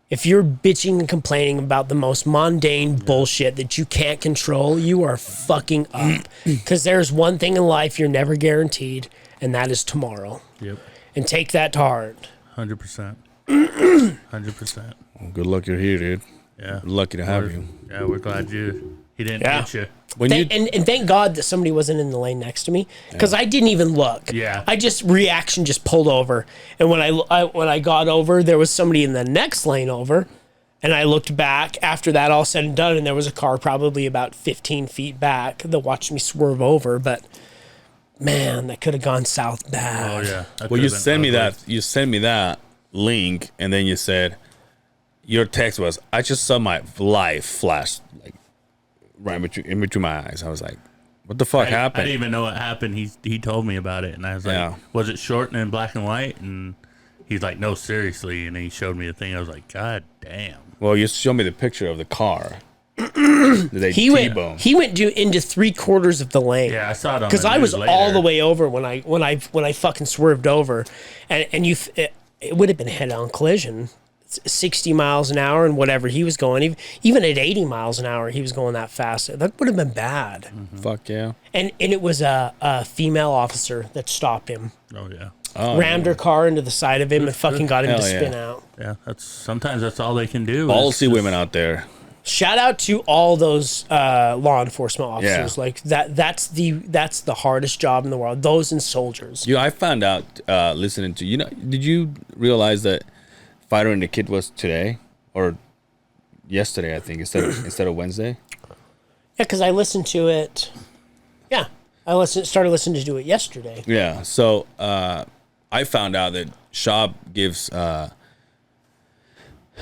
B: if you're bitching and complaining about the most mundane bullshit that you can't control, you are fucking up. Because there's one thing in life you're never guaranteed, and that is tomorrow.
D: Yep.
B: And take that to heart.
D: 100%. 100%.
C: Well, good luck you're here, dude.
D: Yeah.
C: We're lucky to have you.
D: Yeah, we're glad he didn't
B: Yeah.
D: hit you.
C: When you
B: And thank God that somebody wasn't in the lane next to me because I didn't even look.
D: Yeah.
B: I just pulled over, and when I got over, there was somebody in the next lane over, and I looked back after that all said and done, and there was a car probably about 15 feet back that watched me swerve over. But man, that could have gone south bad.
D: Oh yeah. That
C: well, you
D: could've been
C: sent me
D: ugly.
C: that. You sent me that link, and then you said your text was, "I just saw my life flash like right in between my eyes." I was like, "What the fuck
D: I
C: happened?"
D: didn't even know what happened. He told me about it, and I was like,
C: Yeah.
D: "Was it short and in black and white?" And he's like, "No, seriously." And he showed me the thing. I was like, "God damn."
C: Well, you showed me the picture of the car. They
B: He
C: T-bone.
B: went into 3/4 of the lane.
D: Yeah, I saw it on
B: Because
D: the
B: I was
D: news
B: all
D: later.
B: the way over when I fucking swerved over, and it would have been a head-on collision. 60 miles an hour and whatever he was going, even at 80 miles an hour, he was going that fast. That would have been bad.
C: Fuck yeah.
B: And it was a female officer that stopped him,
D: Oh yeah.
B: rammed her car into the side of him, and fucking got him to
C: Hell yeah.
B: spin out.
D: Yeah, sometimes that's all they can do.
C: Ballsy women out there.
B: Shout out to all those law enforcement officers.
C: Yeah.
B: Like that's the hardest job in the world. Those and soldiers.
C: I found out listening to did you realize that Fighter and the Kid was today or yesterday? I think instead of Wednesday.
B: Yeah, because I listened to it. Yeah, started listening to it yesterday.
C: Yeah. So I found out that Shab gives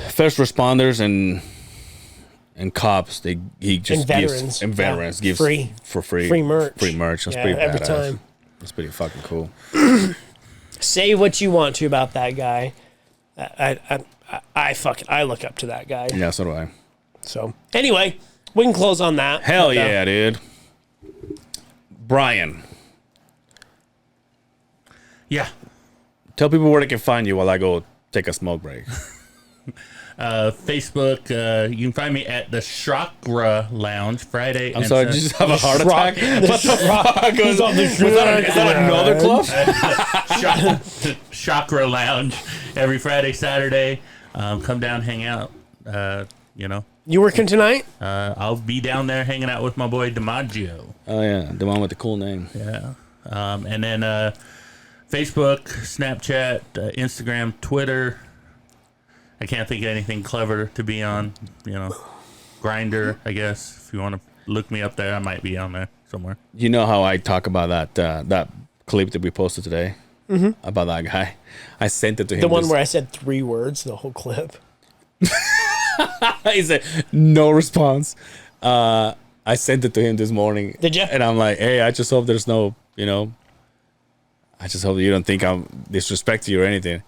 C: first responders and cops he just
B: And veterans.
C: gives veterans gives
B: Free.
C: for free
B: merch.
C: That's
B: Yeah,
C: pretty
B: every
C: badass.
B: time.
C: That's pretty fucking cool.
B: Say what you want to about that guy. I look up to that guy.
C: Yeah, so do I.
B: So anyway, we can close on that.
C: Hell
B: But,
C: yeah, dude. Brian,
D: Yeah.
C: tell people where they can find you while I go take a smoke break.
D: Facebook, you can find me at the Chakra Lounge Friday.
C: I'm sorry, did you just have a heart
B: Rock-
C: attack?
B: the
C: What the fuck?
B: He's on the
C: Is that another club?
D: Chakra Lounge every Friday, Saturday. Come down, hang out.
B: You working tonight?
D: I'll be down there hanging out with my boy DiMaggio.
C: Oh yeah, the one with the cool name.
D: Yeah. And then Facebook, Snapchat, Instagram, Twitter. I can't think of anything clever to be on. Grinder, I guess. If you want to look me up there, I might be on there somewhere.
C: You know how I talk about that clip that we posted today about that guy? I sent it to him.
B: The one where I said 3 words, the whole clip.
C: he said no response. I sent it to him this morning.
B: Did ya?
C: And I'm like, hey, I just hope there's no, I just hope you don't think I'm disrespecting you or anything.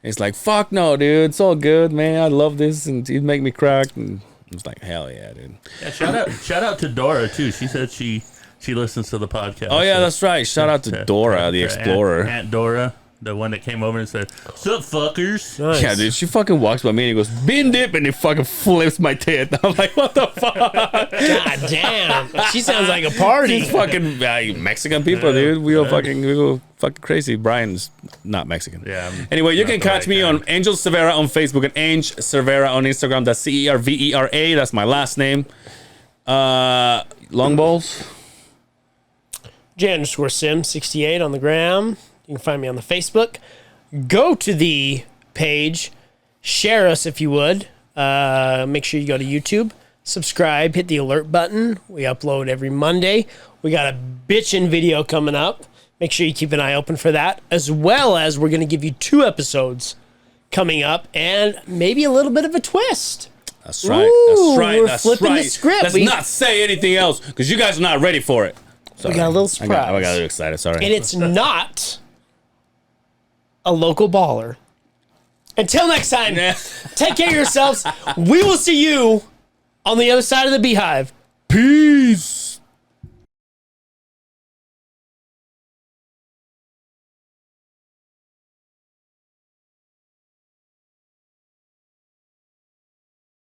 C: And he's like, fuck no, dude. It's all good, man. I love this, and he'd make me crack. And I was like, hell yeah, dude.
D: Yeah, shout out to Dora too. She said she listens to the podcast.
C: Oh yeah, that's right. Shout out to Dora, the Explorer.
D: Aunt Dora, the one that came over and said, "Sup, fuckers."
B: Nice.
C: Yeah, dude, she fucking walks by me and he goes, bin dip, and he fucking flips my tit. I'm like, what the fuck?
B: God damn. She sounds like a party.
C: These fucking Mexican people, dude. We go fucking crazy. Brian's not Mexican.
D: Yeah, I'm
C: Anyway, you
D: not
C: can
D: the
C: catch
D: right
C: me
D: kind.
C: on Angel Cervera on Facebook and Ange Cervera on Instagram. That's CERVERA. That's my last name. Long balls.
B: J_Sim68 on the gram. You can find me on the Facebook. Go to the page. Share us if you would. Make sure you go to YouTube. subscribe, hit the alert button. We upload every Monday. We got a bitchin' video coming up. Make sure you keep an eye open for that, as well as we're going to give you 2 episodes coming up and maybe a little bit of a twist.
C: That's right.
B: Ooh,
C: That's right.
B: we're
C: That's
B: flipping
C: right.
B: the script.
C: Let's not say anything else because you guys are not ready for it. Sorry.
B: We got a little surprise.
C: I got a little excited. Sorry.
B: And it's not a local baller. Until next time, take care of yourselves. We will see you on the other side of the Beehive.
C: Peace.